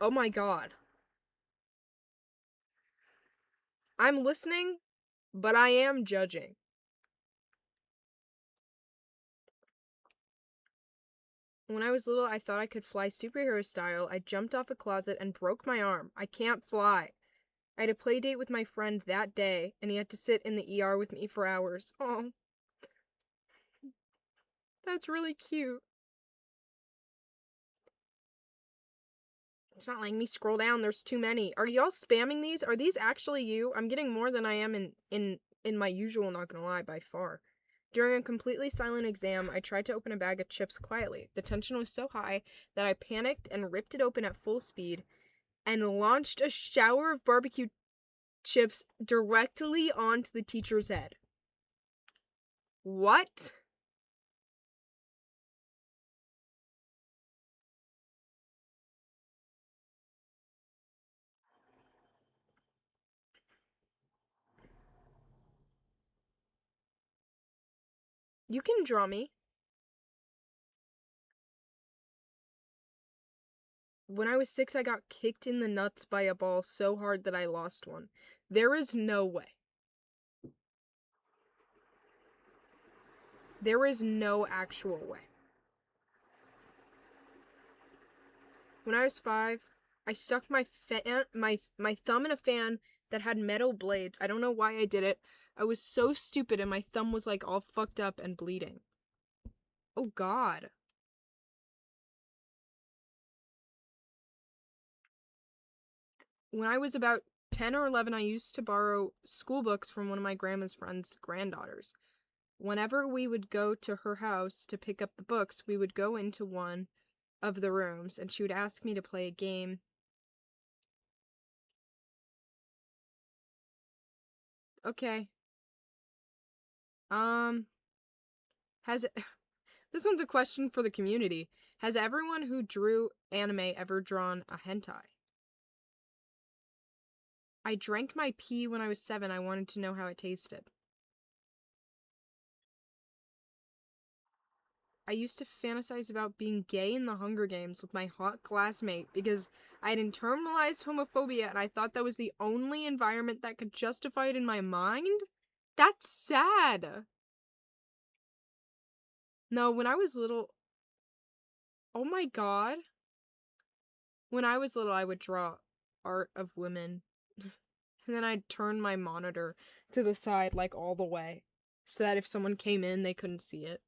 Oh my god. I'm listening, but I am judging. When I was little, I thought I could fly superhero style. I jumped off a closet and broke my arm. I can't fly. I had a play date with my friend that day, and he had to sit in the ER with me for hours. Oh, that's really cute. It's not letting me scroll down. There's too many. Are y'all spamming these? Are these actually you? I'm getting more than I am in my usual, not gonna lie, by far. During a completely silent exam, I tried to open a bag of chips quietly. The tension was so high that I panicked and ripped it open at full speed and launched a shower of barbecue chips directly onto the teacher's head. What? You can draw me. When I was 6, I got kicked in the nuts by a ball so hard that I lost one. There is no way. There is no actual way. When I was 5, I stuck my thumb in a fan that had metal blades. I don't know why I did it. I was so stupid and my thumb was like all fucked up and bleeding. Oh god. When I was about 10 or 11, I used to borrow school books from one of my grandma's friends' granddaughters. Whenever we would go to her house to pick up the books, we would go into one of the rooms and she would ask me to play a game. Okay. Um, has it, this one's a question for the community. Has everyone who drew anime ever drawn a hentai? I drank my pee when I was 7. I wanted to know how it tasted. I used to fantasize about being gay in the Hunger Games with my hot classmate because I had internalized homophobia and I thought that was the only environment that could justify it in my mind? That's sad. No, when I was little, oh my god. When I was little, I would draw art of women. And then I'd turn my monitor to the side, like, all the way. so that if someone came in, they couldn't see it.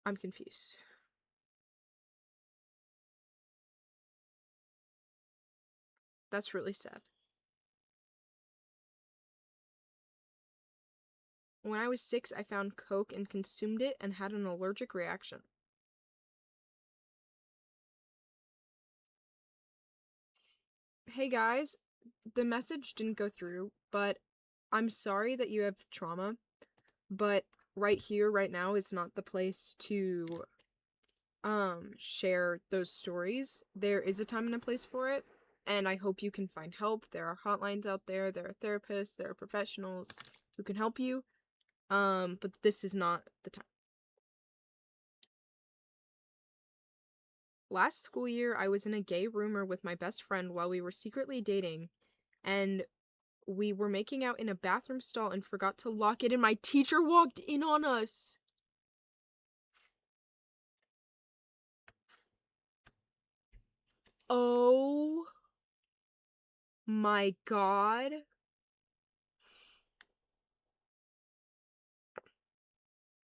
I'm confused. That's really sad. When I was 6, I found Coke and consumed it and had an allergic reaction. Hey guys, the message didn't go through, but I'm sorry that you have trauma, but right here, right now is not the place to share those stories. There is a time and a place for it, and I hope you can find help. There are hotlines out there, there are therapists, there are professionals who can help you. But this is not the time. Last school year, I was in a gay rumor with my best friend while we were secretly dating, and we were making out in a bathroom stall and forgot to lock it, and my teacher walked in on us. Oh my god.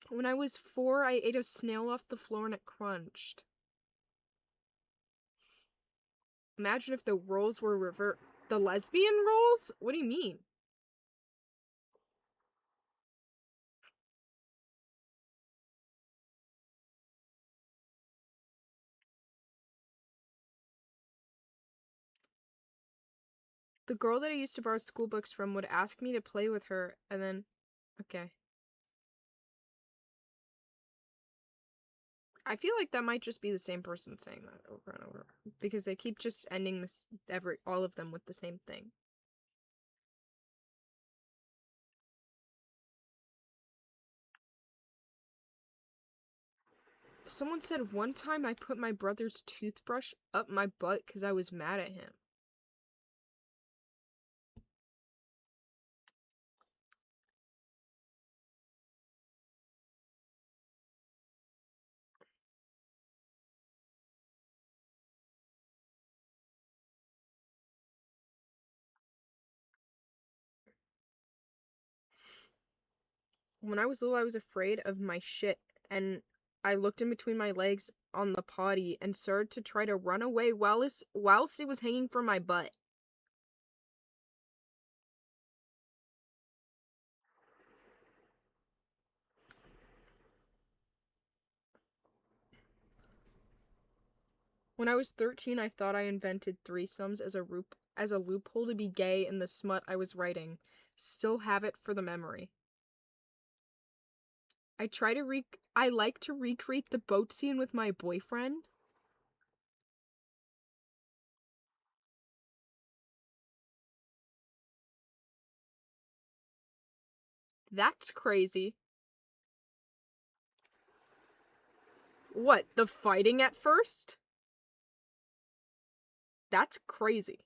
When I was 4, I ate a snail off the floor and it crunched. Imagine if the roles were reversed. The lesbian roles? What do you mean? The girl that I used to borrow school books from would ask me to play with her, and then... Okay. I feel like that might just be the same person saying that over and over. Because they keep just ending this all of them with the same thing. Someone said one time I put my brother's toothbrush up my butt because I was mad at him. When I was little, I was afraid of my shit, and I looked in between my legs on the potty and started to try to run away whilst it was hanging from my butt. When I was 13, I thought I invented threesomes as a loophole to be gay in the smut I was writing. Still have it for the memory. I like to recreate the boat scene with my boyfriend. That's crazy. What, the fighting at first? That's crazy.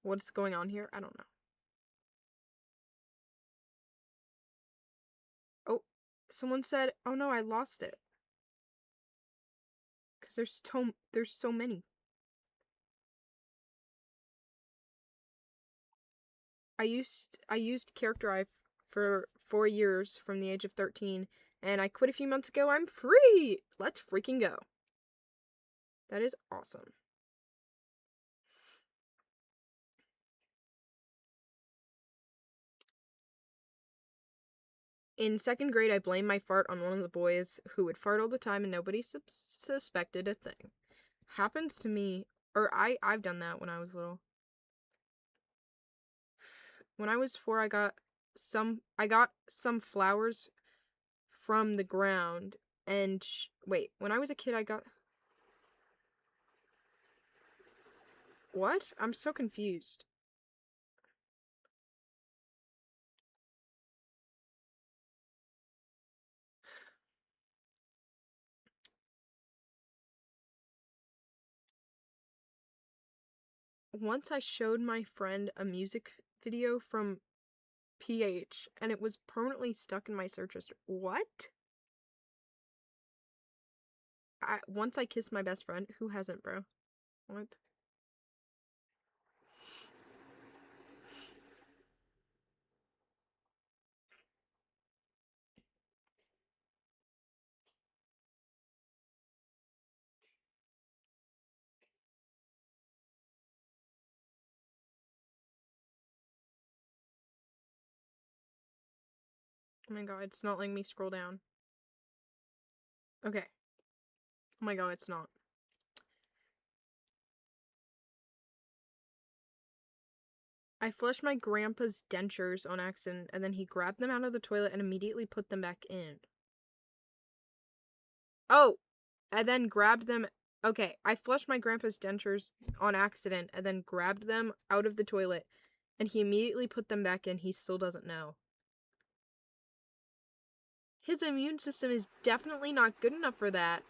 What's going on here? I don't know. Oh, someone said, "Oh no, I lost it." Cuz there's so many. I used Character for 4 years from the age of 13, and I quit a few months ago. I'm free. Let's freaking go. That is awesome. In 2nd grade, I blamed my fart on one of the boys who would fart all the time and nobody suspected a thing. Happens to me, or I've done that when I was little. When I was 4, I got some flowers from the ground and wait, when I was a kid I got What? I'm so confused. once I showed my friend a music video from PH, and it was permanently stuck in my search history. What? Once I kissed my best friend. Who hasn't, bro? What? Oh my god, it's not letting me scroll down. Okay. Oh my god, it's not. I flushed my grandpa's dentures on accident, and then he grabbed them out of the toilet and immediately put them back in. Oh! And then grabbed them. Okay, I flushed my grandpa's dentures on accident and then grabbed them out of the toilet, and he immediately put them back in. He still doesn't know. His immune system is definitely not good enough for that.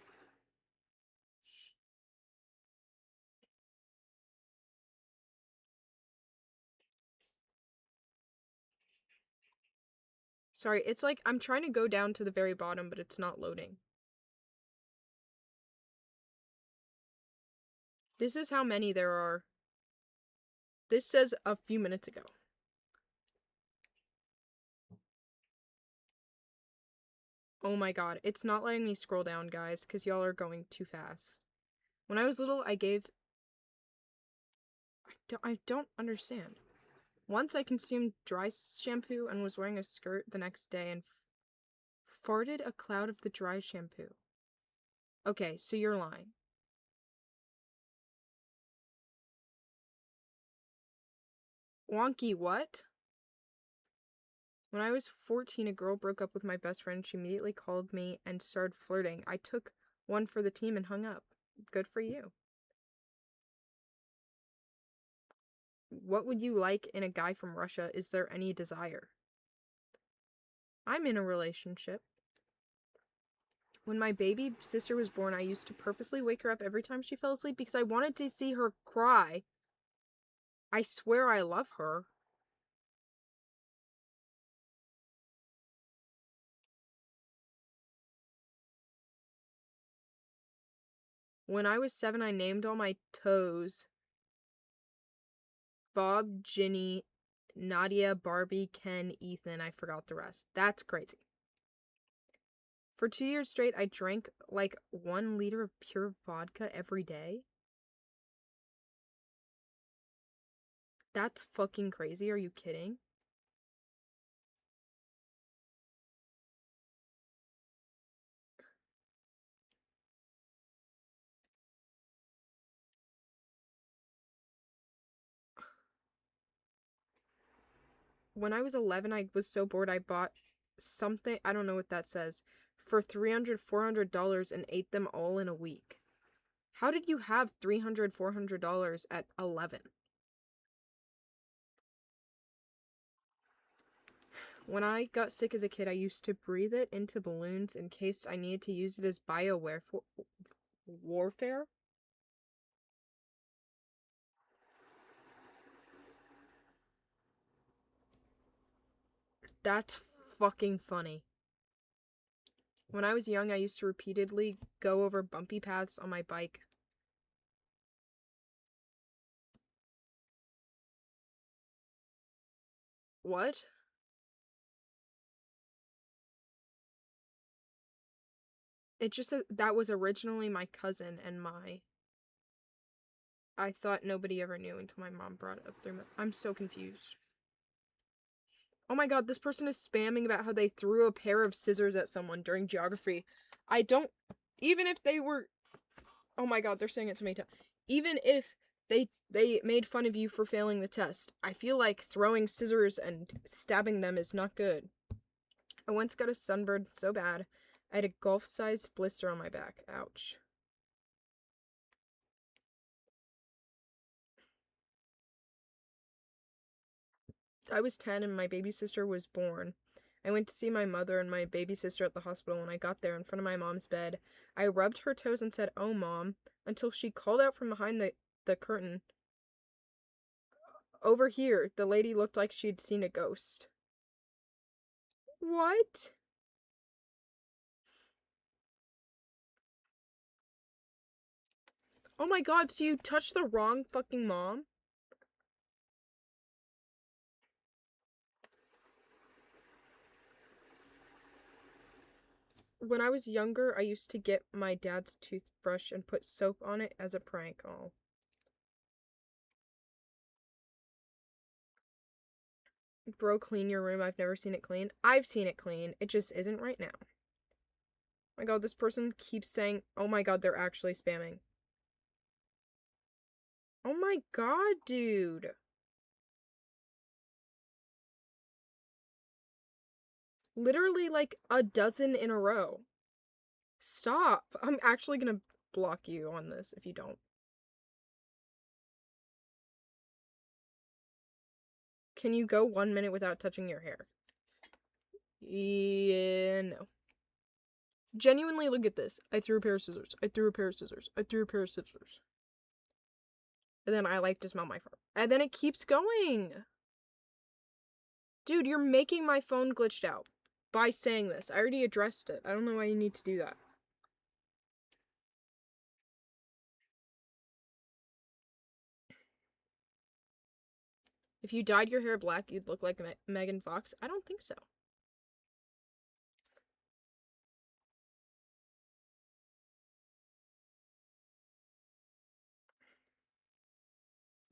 Sorry, it's like I'm trying to go down to the very bottom, but it's not loading. This is how many there are. This says a few minutes ago. Oh my god, it's not letting me scroll down, guys, because y'all are going too fast. When I was little, I don't understand. Once I consumed dry shampoo and was wearing a skirt the next day and farted a cloud of the dry shampoo. Okay, so you're lying. Wonky what? When I was 14, a girl broke up with my best friend. She immediately called me and started flirting. I took one for the team and hung up. Good for you. What would you like in a guy from Russia? Is there any desire? I'm in a relationship. When my baby sister was born, I used to purposely wake her up every time she fell asleep because I wanted to see her cry. I swear I love her. When I was 7, I named all my toes Bob, Ginny, Nadia, Barbie, Ken, Ethan. I forgot the rest. That's crazy. For 2 years straight, I drank like 1 liter of pure vodka every day. That's fucking crazy. Are you kidding? When I was 11, I was so bored I bought something, I don't know what that says, for $300, $400 and ate them all in a week. How did you have $300, $400 at 11? When I got sick as a kid, I used to breathe it into balloons in case I needed to use it as warfare. That's fucking funny. When I was young, I used to repeatedly go over bumpy paths on my bike. What? It just said that was originally my cousin and I thought nobody ever knew until my mom brought it up through I'm so confused. Oh my god, this person is spamming about how they threw a pair of scissors at someone during geography. I don't... Even if they were... Oh my god, they're saying it to me too. Even if they made fun of you for failing the test, I feel like throwing scissors and stabbing them is not good. I once got a sunburn so bad, I had a golf-sized blister on my back. Ouch. I was 10 and my baby sister was born. I went to see my mother and my baby sister at the hospital. When I got there in front of my mom's bed, I rubbed her toes and said, "Oh, Mom," until she called out from behind the curtain, Over here, the lady looked like she'd seen a ghost. What? Oh my god, so you touched the wrong fucking mom? When I was younger, I used to get my dad's toothbrush and put soap on it as a prank. Oh. Bro, clean your room. I've never seen it clean. I've seen it clean. It just isn't right now. Oh my god, this person keeps saying, oh my god, they're actually spamming. Oh my god, dude. Literally like a dozen in a row. Stop. I'm actually gonna block you on this if you don't. Can you go 1 minute without touching your hair? Yeah, no. Genuinely, look at this. I threw a pair of scissors. I threw a pair of scissors. I threw a pair of scissors. And then I like to smell my fur. And then it keeps going. Dude, you're making my phone glitched out by saying this. I already addressed it. I don't know why you need to do that. If you dyed your hair black, you'd look like Megan Fox. I don't think so.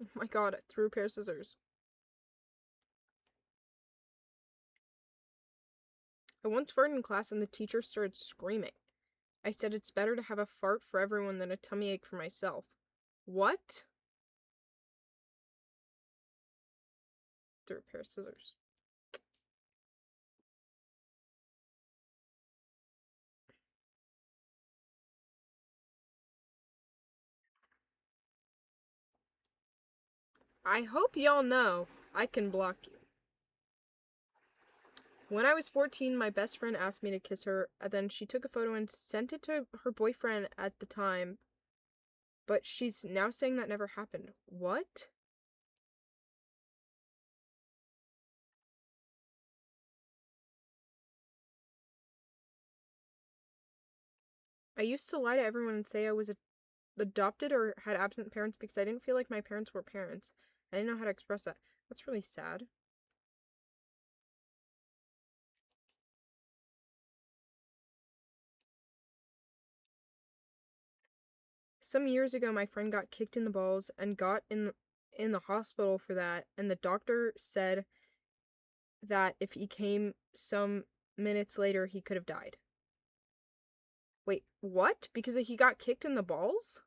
Oh my god, I threw a pair of scissors. I once farted in class and the teacher started screaming. I said it's better to have a fart for everyone than a tummy ache for myself. What? Threw a pair of scissors. I hope y'all know I can block you. When I was 14, my best friend asked me to kiss her, and then she took a photo and sent it to her boyfriend at the time, but she's now saying that never happened. What? I used to lie to everyone and say I was adopted or had absent parents because I didn't feel like my parents were parents. I didn't know how to express that. That's really sad. Some years ago, my friend got kicked in the balls and got in the hospital for that, and the doctor said that if he came some minutes later, he could have died. Wait, what? Because he got kicked in the balls?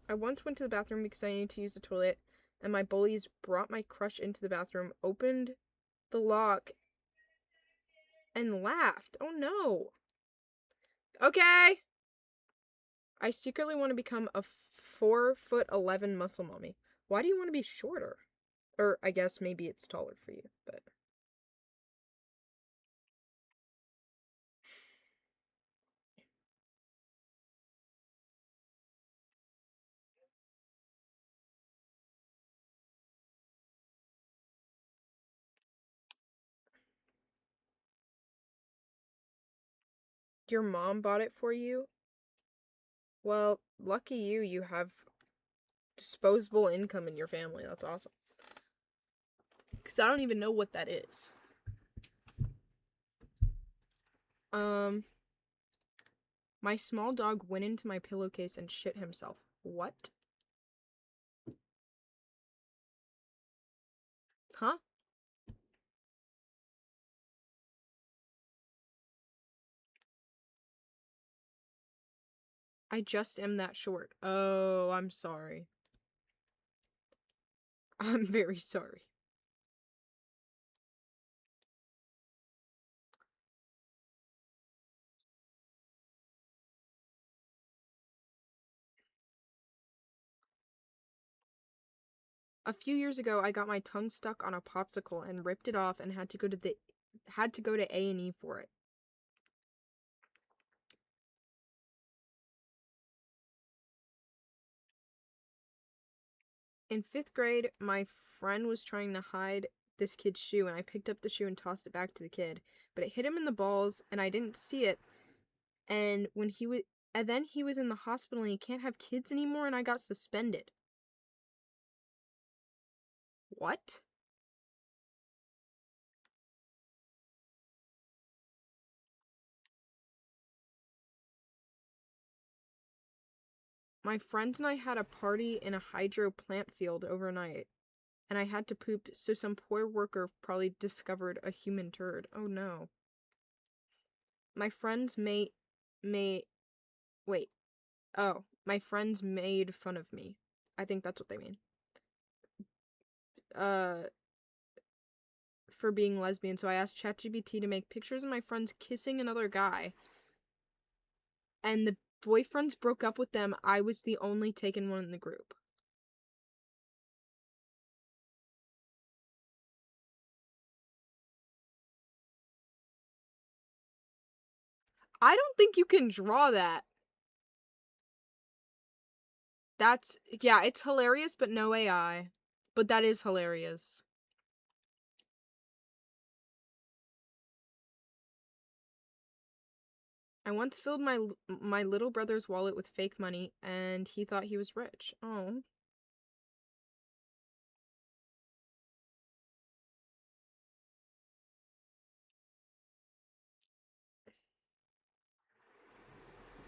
I once went to the bathroom because I needed to use the toilet, and my bullies brought my crush into the bathroom, opened the lock, and laughed. Oh no. Okay. I secretly want to become a 4'11" muscle mommy. Why do you want to be shorter? Or I guess maybe it's taller for you, but your mom bought it for you? Well, lucky you, you have disposable income in your family. That's awesome. Because I don't even know what that is. My small dog went into my pillowcase and shit himself. What? Huh? I just am that short. Oh, I'm sorry. I'm very sorry. A few years ago, I got my tongue stuck on a popsicle and ripped it off and had to go to A&E for it. In 5th grade, my friend was trying to hide this kid's shoe, and I picked up the shoe and tossed it back to the kid, but it hit him in the balls, and I didn't see it. And then he was in the hospital, and he can't have kids anymore, and I got suspended. What? My friends and I had a party in a hydro plant field overnight, and I had to poop, so some poor worker probably discovered a human turd. Oh no. My friends may wait. Oh, my friends made fun of me. I think that's what they mean. Uh, for being lesbian, so I asked ChatGPT to make pictures of my friends kissing another guy. And the boyfriends broke up with them. I was the only taken one in the group. I don't think you can draw that. Yeah, it's hilarious, but no AI. But that is hilarious. I once filled my little brother's wallet with fake money, and he thought he was rich. Oh.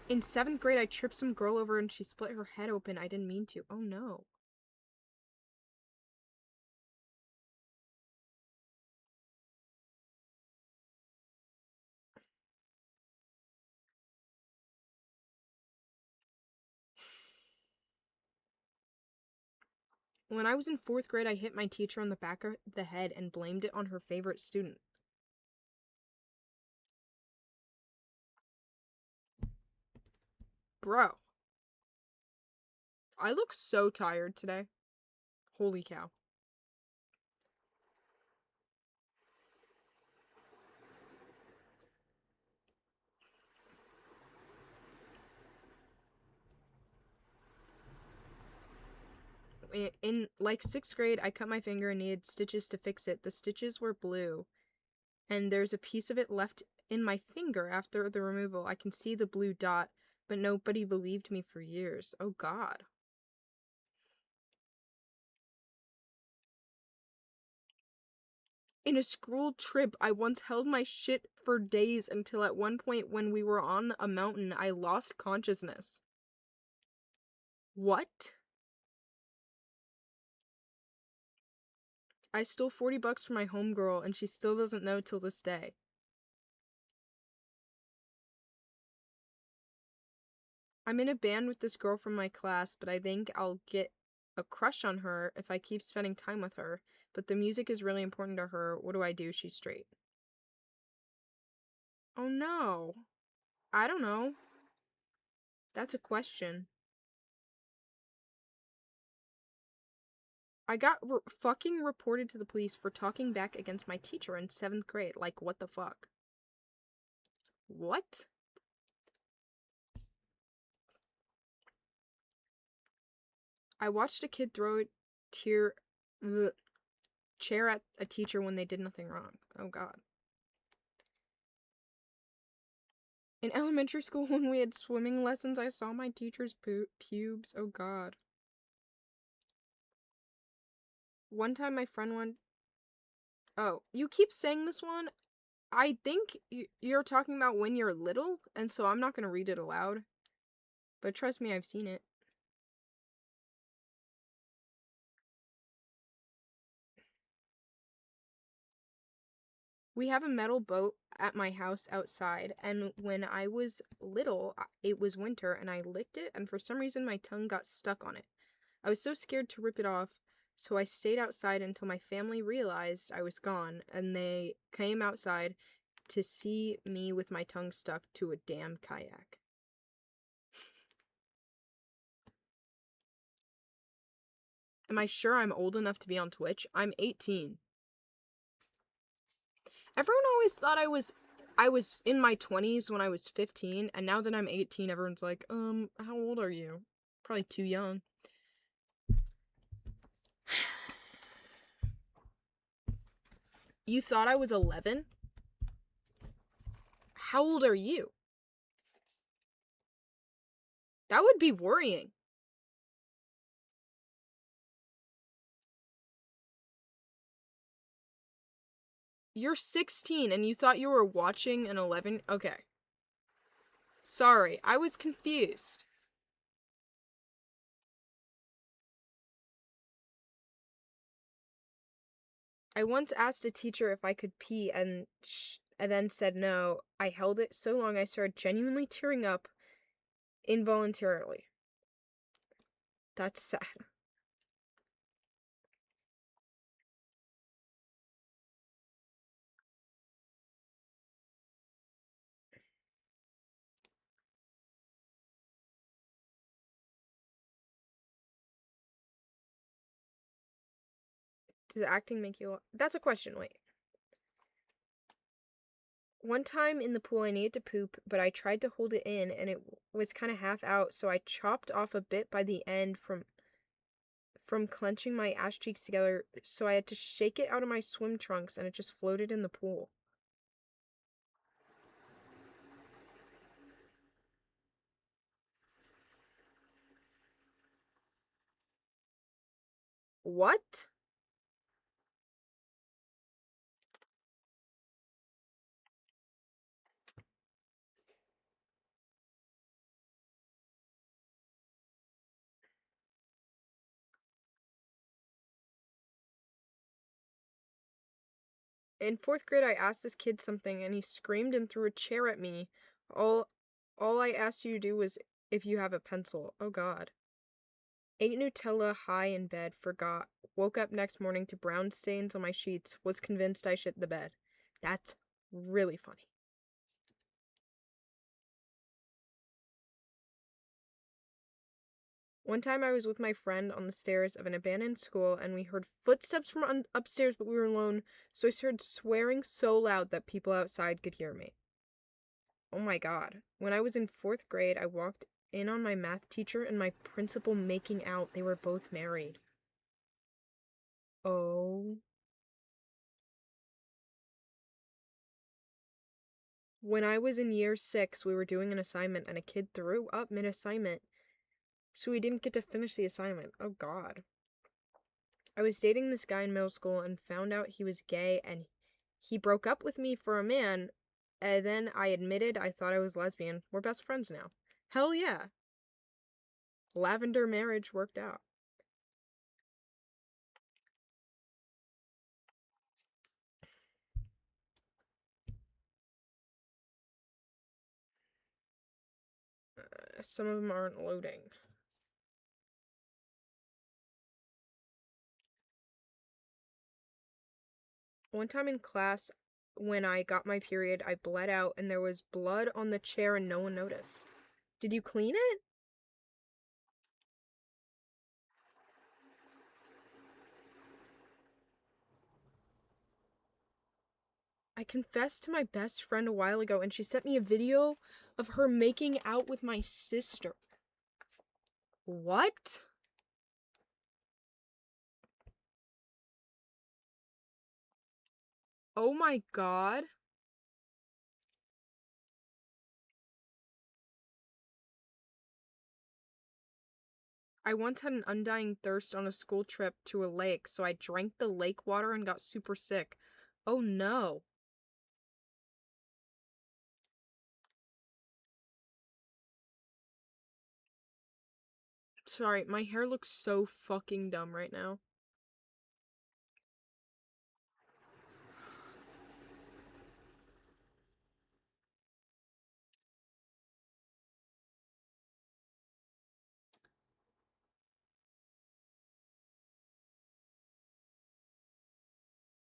In 7th grade, I tripped some girl over and she split her head open. I didn't mean to. Oh no. When I was in 4th grade, I hit my teacher on the back of the head and blamed it on her favorite student. Bro, I look so tired today. Holy cow. In like 6th grade, I cut my finger and needed stitches to fix it. The stitches were blue, and there's a piece of it left in my finger after the removal. I can see the blue dot, but nobody believed me for years. Oh god. In a school trip, I once held my shit for days until at one point when we were on a mountain, I lost consciousness. What? I stole $40 from my homegirl and she still doesn't know till this day. I'm in a band with this girl from my class, but I think I'll get a crush on her if I keep spending time with her. But the music is really important to her. What do I do? She's straight. Oh no. I don't know. That's a question. I got fucking reported to the police for talking back against my teacher in 7th grade. Like, what the fuck? What? I watched a kid throw a tear, ugh, chair at a teacher when they did nothing wrong. Oh god. In elementary school, when we had swimming lessons, I saw my teacher's pubes. Oh god. One time my friend went... Oh, you keep saying this one. I think you're talking about when you're little, and so I'm not going to read it aloud. But trust me, I've seen it. We have a metal boat at my house outside, and when I was little, it was winter, and I licked it, and for some reason my tongue got stuck on it. I was so scared to rip it off, so I stayed outside until my family realized I was gone, and they came outside to see me with my tongue stuck to a damn kayak. Am I sure I'm old enough to be on Twitch? I'm 18. Everyone always thought I was in my 20s when I was 15, and now that I'm 18, everyone's like, how old are you? Probably too young. You thought I was 11? How old are you? That would be worrying. You're 16 and you thought you were watching an 11? Okay. Sorry, I was confused. I once asked a teacher if I could pee and then said no. I held it so long I started genuinely tearing up involuntarily. That's sad. Does acting make you... That's a question, wait. One time in the pool I needed to poop, but I tried to hold it in and it was kind of half out, so I chopped off a bit by the end from clenching my ass cheeks together, so I had to shake it out of my swim trunks and it just floated in the pool. What? In 4th grade, I asked this kid something, and he screamed and threw a chair at me. All, all I asked you to do was if you have a pencil. Oh God. Ate Nutella high in bed, forgot. Woke up next morning to brown stains on my sheets. Was convinced I shit the bed. That's really funny. One time I was with my friend on the stairs of an abandoned school and we heard footsteps from upstairs, but we were alone, so I started swearing so loud that people outside could hear me. Oh my God. When I was in 4th grade, I walked in on my math teacher and my principal making out. They were both married. Oh. When I was in year 6, we were doing an assignment and a kid threw up mid-assignment, so we didn't get to finish the assignment. Oh God. I was dating this guy in middle school and found out he was gay and he broke up with me for a man, and then I admitted I thought I was lesbian. We're best friends now. Hell yeah. Lavender marriage worked out. Some of them aren't loading. One time in class, when I got my period, I bled out and there was blood on the chair and no one noticed. Did you clean it? I confessed to my best friend a while ago and she sent me a video of her making out with my sister. What? Oh my God. I once had an undying thirst on a school trip to a lake, so I drank the lake water and got super sick. Oh no. Sorry, my hair looks so fucking dumb right now.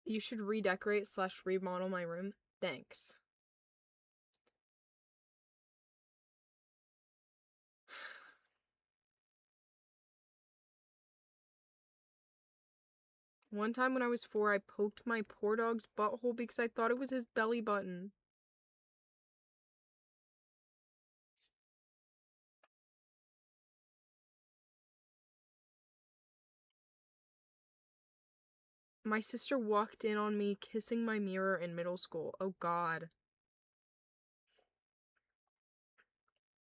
You should redecorate / remodel my room. Thanks. One time when I was 4, I poked my poor dog's butthole because I thought it was his belly button. My sister walked in on me kissing my mirror in middle school. Oh God.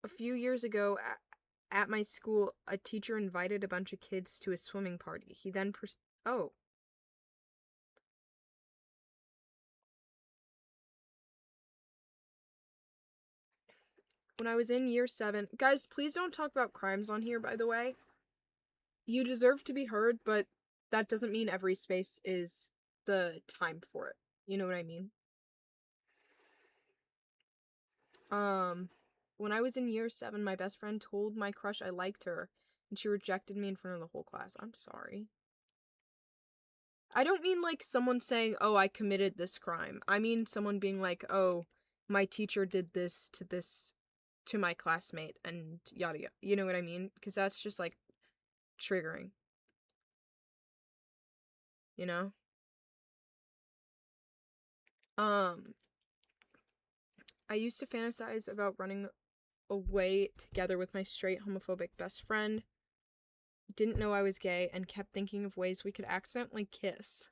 A few years ago, at my school, a teacher invited a bunch of kids to a swimming party. He then oh. When I was in year 7, guys, please don't talk about crimes on here, by the way. You deserve to be heard, but that doesn't mean every space is the time for it. You know what I mean? When I was in year 7, my best friend told my crush I liked her, and she rejected me in front of the whole class. I'm sorry. I don't mean like someone saying, oh, I committed this crime. I mean someone being like, oh, my teacher did this to my classmate and yada yada. You know what I mean? Because that's just like triggering. You know? I used to fantasize about running away together with my straight homophobic best friend. Didn't know I was gay and kept thinking of ways we could accidentally kiss.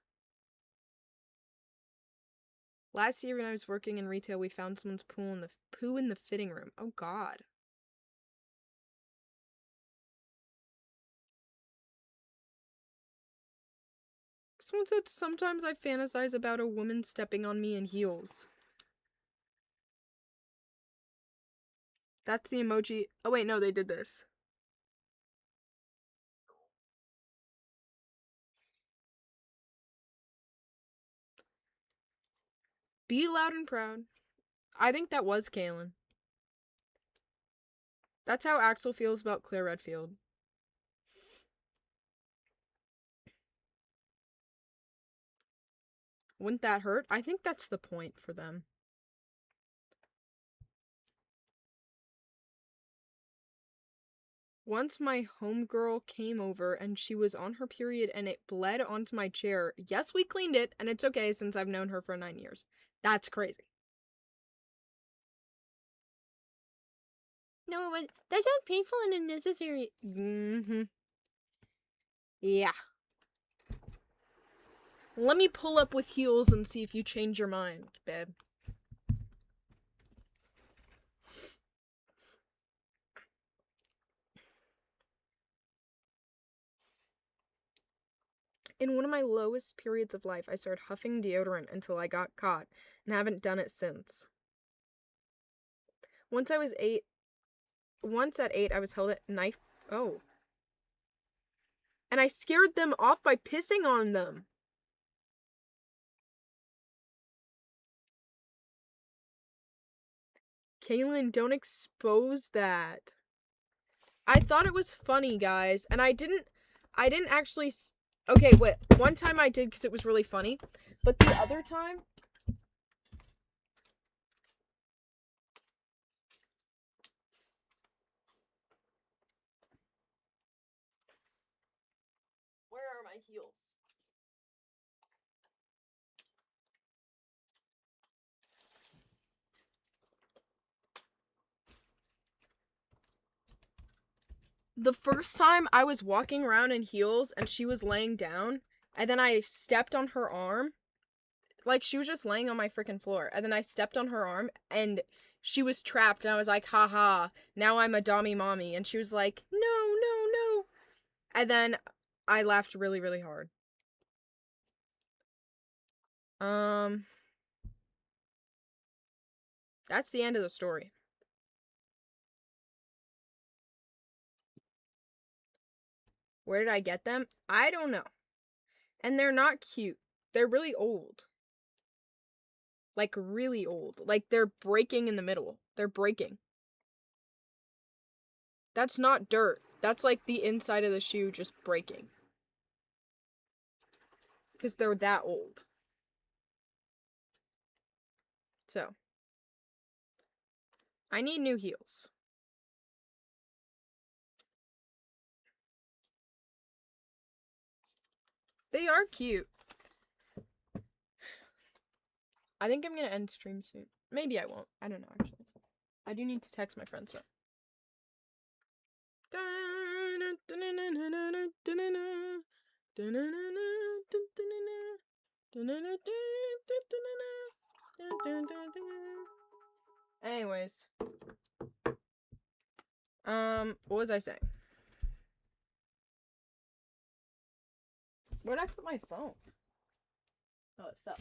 Last year when I was working in retail, we found someone's poo in the fitting room. Oh God. Someone said sometimes I fantasize about a woman stepping on me in heels. That's the emoji. Oh wait, no, they did this. Be loud and proud. I think that was Kaelin. That's how Axel feels about Claire Redfield. Wouldn't that hurt? I think that's the point for them. Once my homegirl came over and she was on her period and it bled onto my chair. Yes, we cleaned it and it's okay since I've known her for 9 years. That's crazy. No, but that sounds painful and unnecessary. Yeah. Let me pull up with heels and see if you change your mind, babe. In one of my lowest periods of life, I started huffing deodorant until I got caught and haven't done it since. Once at 8, I was held at knife. Oh. And I scared them off by pissing on them. Kaelin, don't expose that. I thought it was funny, guys, and I didn't actually. Okay, wait. One time I did because it was really funny, but the other time. Where are my heels? The first time I was walking around in heels and she was laying down, and then I stepped on her arm. Like, she was just laying on my freaking floor, and then I stepped on her arm, and she was trapped, and I was like, haha, now I'm a dommy mommy, and she was like, no, no, no. And then I laughed really, really hard. That's the end of the story. Where did I get them? I don't know. And they're not cute. They're really old. Like, really old. Like, they're breaking in the middle. They're breaking. That's not dirt. That's like the inside of the shoe just breaking. Because they're that old. So, I need new heels. They are cute. I think I'm gonna end stream soon. Maybe I won't. I don't know, actually. I do need to text my friends, though. Anyways. What was I saying? Where'd I put my phone? Oh, it fell.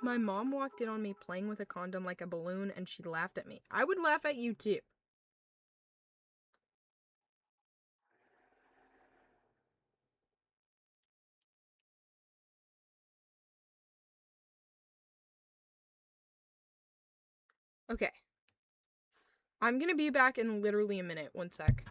My mom walked in on me playing with a condom like a balloon and she laughed at me. I would laugh at you too. Okay. I'm gonna be back in literally a minute. One sec.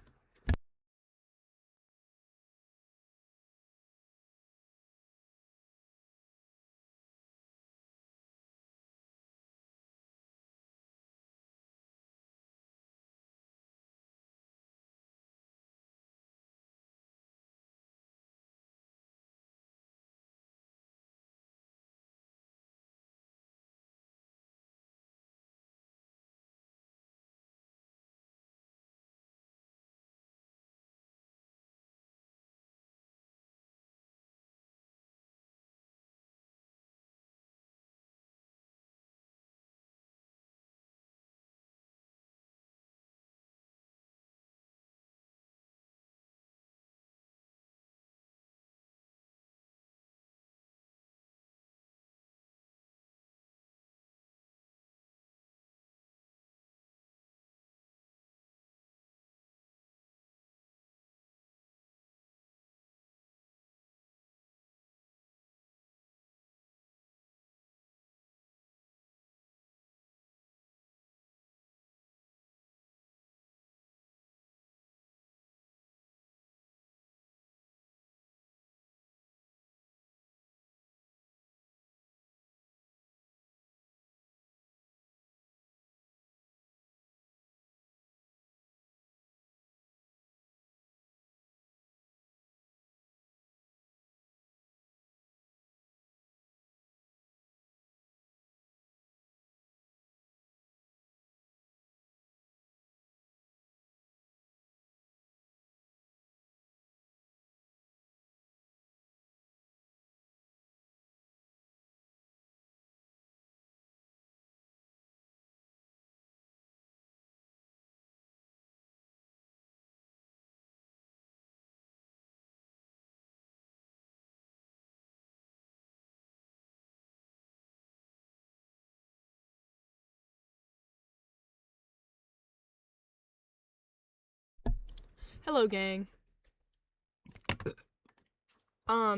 Hello, gang.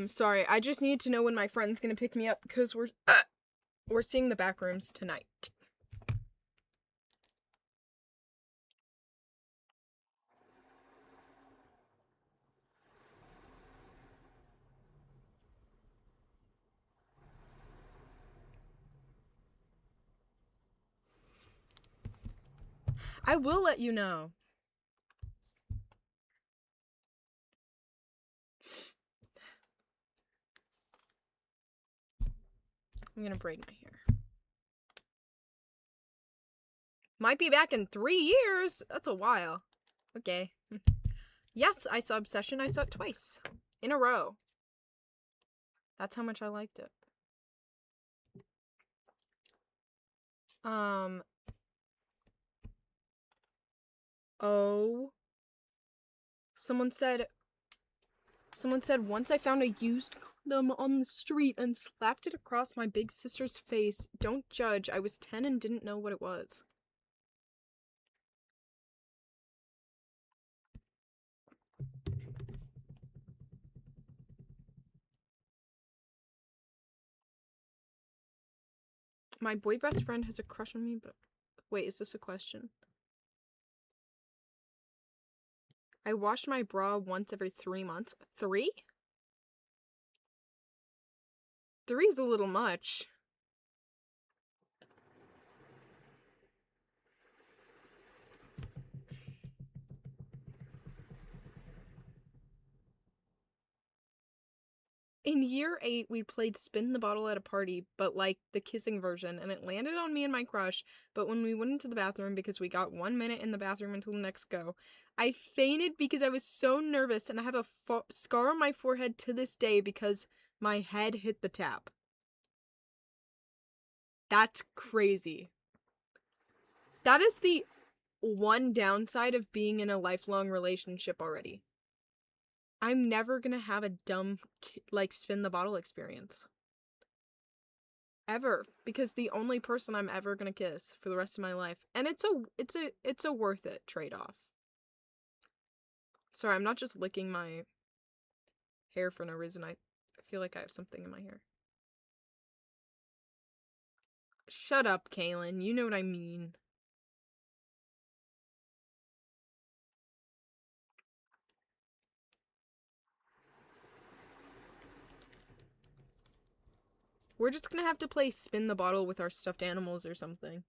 Sorry. I just need to know when my friend's gonna pick me up because we're seeing the back rooms tonight. I will let you know. I'm gonna braid my hair. Might be back in 3 years. That's a while. Okay. Yes, I saw Obsession. I saw it twice. In a row. That's how much I liked it. Oh. Someone said once I found a used condom on the street and slapped it across my big sister's face. Don't judge. I was 10 and didn't know what it was. My boy best friend has a crush on me, but wait, is this a question? I wash my bra once every 3 months. 3? 3's a little much. In year 8, we played spin the bottle at a party, but like the kissing version, and it landed on me and my crush. But when we went into the bathroom, because we got 1 minute in the bathroom until the next go, I fainted because I was so nervous, and I have a scar on my forehead to this day because my head hit the tap. That's crazy. That is the one downside of being in a lifelong relationship already. I'm never gonna have a dumb, like, spin the bottle experience. Ever. Because the only person I'm ever gonna kiss for the rest of my life. And it's a worth it trade-off. Sorry, I'm not just licking my hair for no reason. I feel like I have something in my hair. Shut up, Kaelin. You know what I mean. We're just gonna have to play spin the bottle with our stuffed animals or something.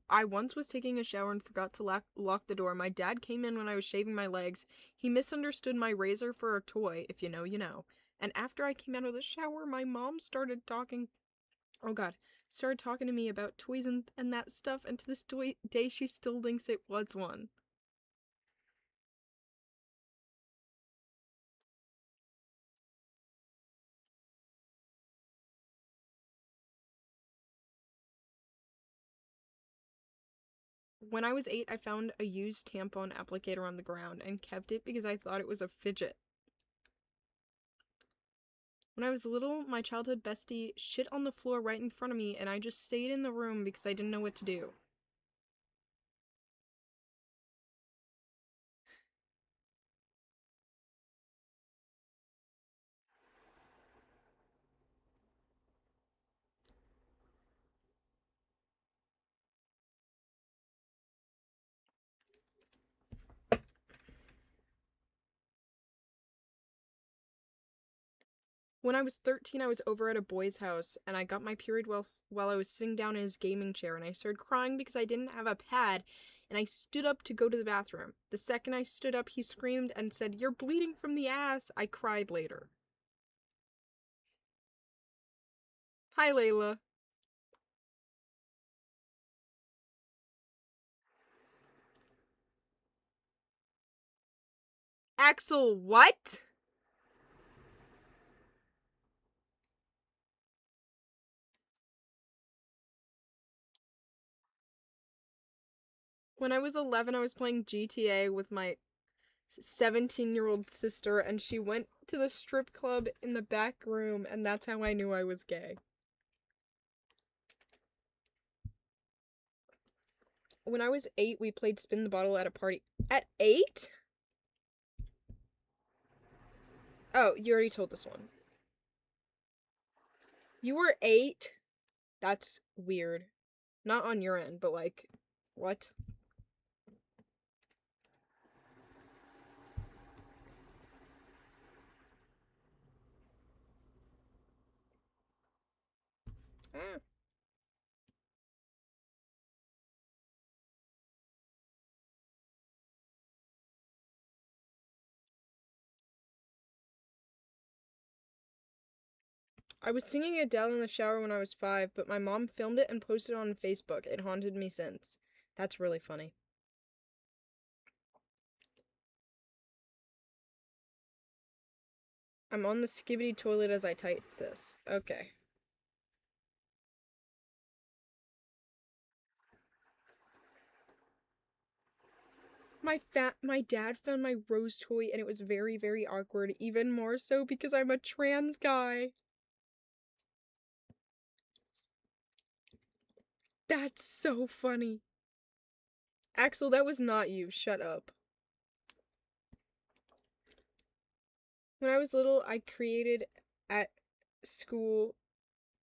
I once was taking a shower and forgot to lock the door. My dad came in when I was shaving my legs. He misunderstood my razor for a toy. If you know, you know. And after I came out of the shower, my mom started talking. Oh god. Started talking to me about toys and that stuff. And to this day, she still thinks it was one. When I was 8, I found a used tampon applicator on the ground and kept it because I thought it was a fidget. When I was little, my childhood bestie shit on the floor right in front of me, and I just stayed in the room because I didn't know what to do. When I was 13, I was over at a boy's house, and I got my period while I was sitting down in his gaming chair, and I started crying because I didn't have a pad, and I stood up to go to the bathroom. The second I stood up, he screamed and said, "You're bleeding from the ass." I cried later. Hi, Layla. Axel, what? When I was 11, I was playing GTA with my 17-year-old sister, and she went to the strip club in the back room, and that's how I knew I was gay. When I was 8, we played spin the bottle at a party. At 8? Oh, you already told this one. You were 8? That's weird. Not on your end, but like, what? Ah. I was singing Adele in the shower when I was 5, but my mom filmed it and posted it on Facebook. It haunted me since. That's really funny. I'm on the skibbity toilet as I type this. Okay. My dad found my rose toy and it was very, very awkward, even more so because I'm a trans guy. That's so funny. Axel, that was not you. Shut up. When I was little, I created at school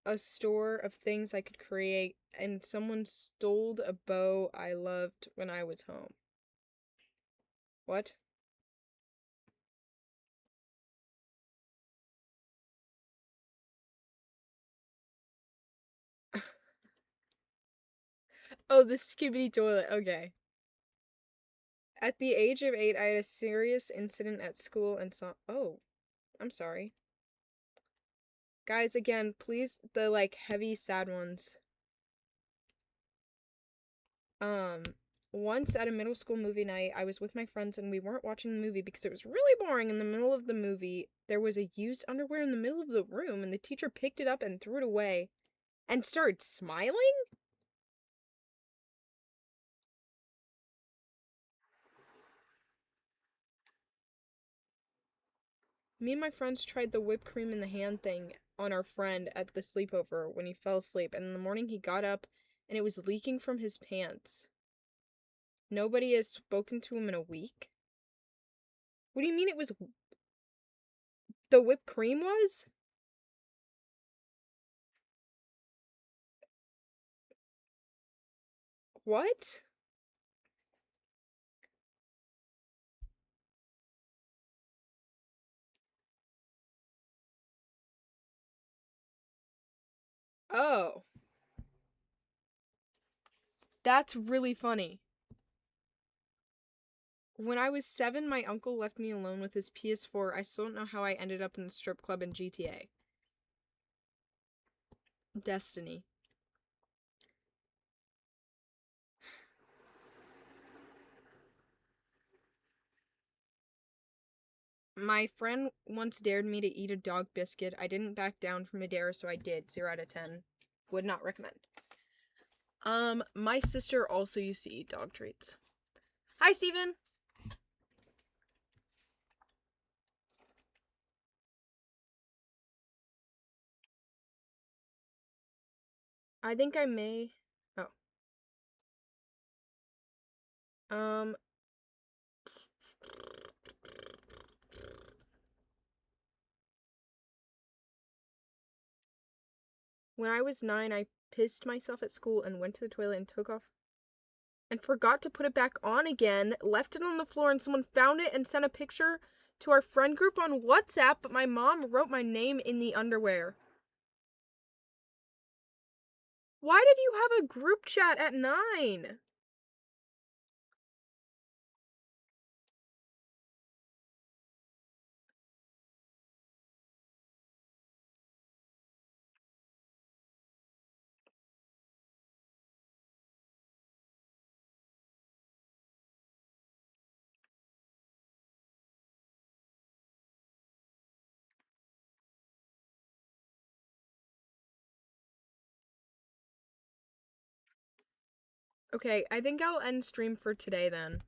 a store of things I could create, and someone stole a bow I loved when I was home. What? Oh, the skibidi toilet. Okay. At the age of 8, I had a serious incident at school and saw. Oh, I'm sorry. Guys, again, please, the like heavy, sad ones. Um, Once at a middle school movie night, I was with my friends and we weren't watching the movie because it was really boring. In the middle of the movie, there was a used underwear in the middle of the room, and the teacher picked it up and threw it away and started smiling? Me and my friends tried the whipped cream in the hand thing on our friend at the sleepover when he fell asleep, and in the morning he got up and it was leaking from his pants. Nobody has spoken to him in a week? What do you mean it was the whipped cream was? What? Oh, that's really funny. When I was 7, my uncle left me alone with his PS4. I still don't know how I ended up in the strip club in GTA. Destiny. My friend once dared me to eat a dog biscuit. I didn't back down from a dare, so I did. 0 out of 10. Would not recommend. My sister also used to eat dog treats. Hi, Steven! I think I may. Oh. Um. When I was 9, I pissed myself at school and went to the toilet and took off and forgot to put it back on again, left it on the floor, and someone found it and sent a picture to our friend group on WhatsApp, but my mom wrote my name in the underwear. Why did you have a group chat at 9? Okay, I think I'll end stream for today then.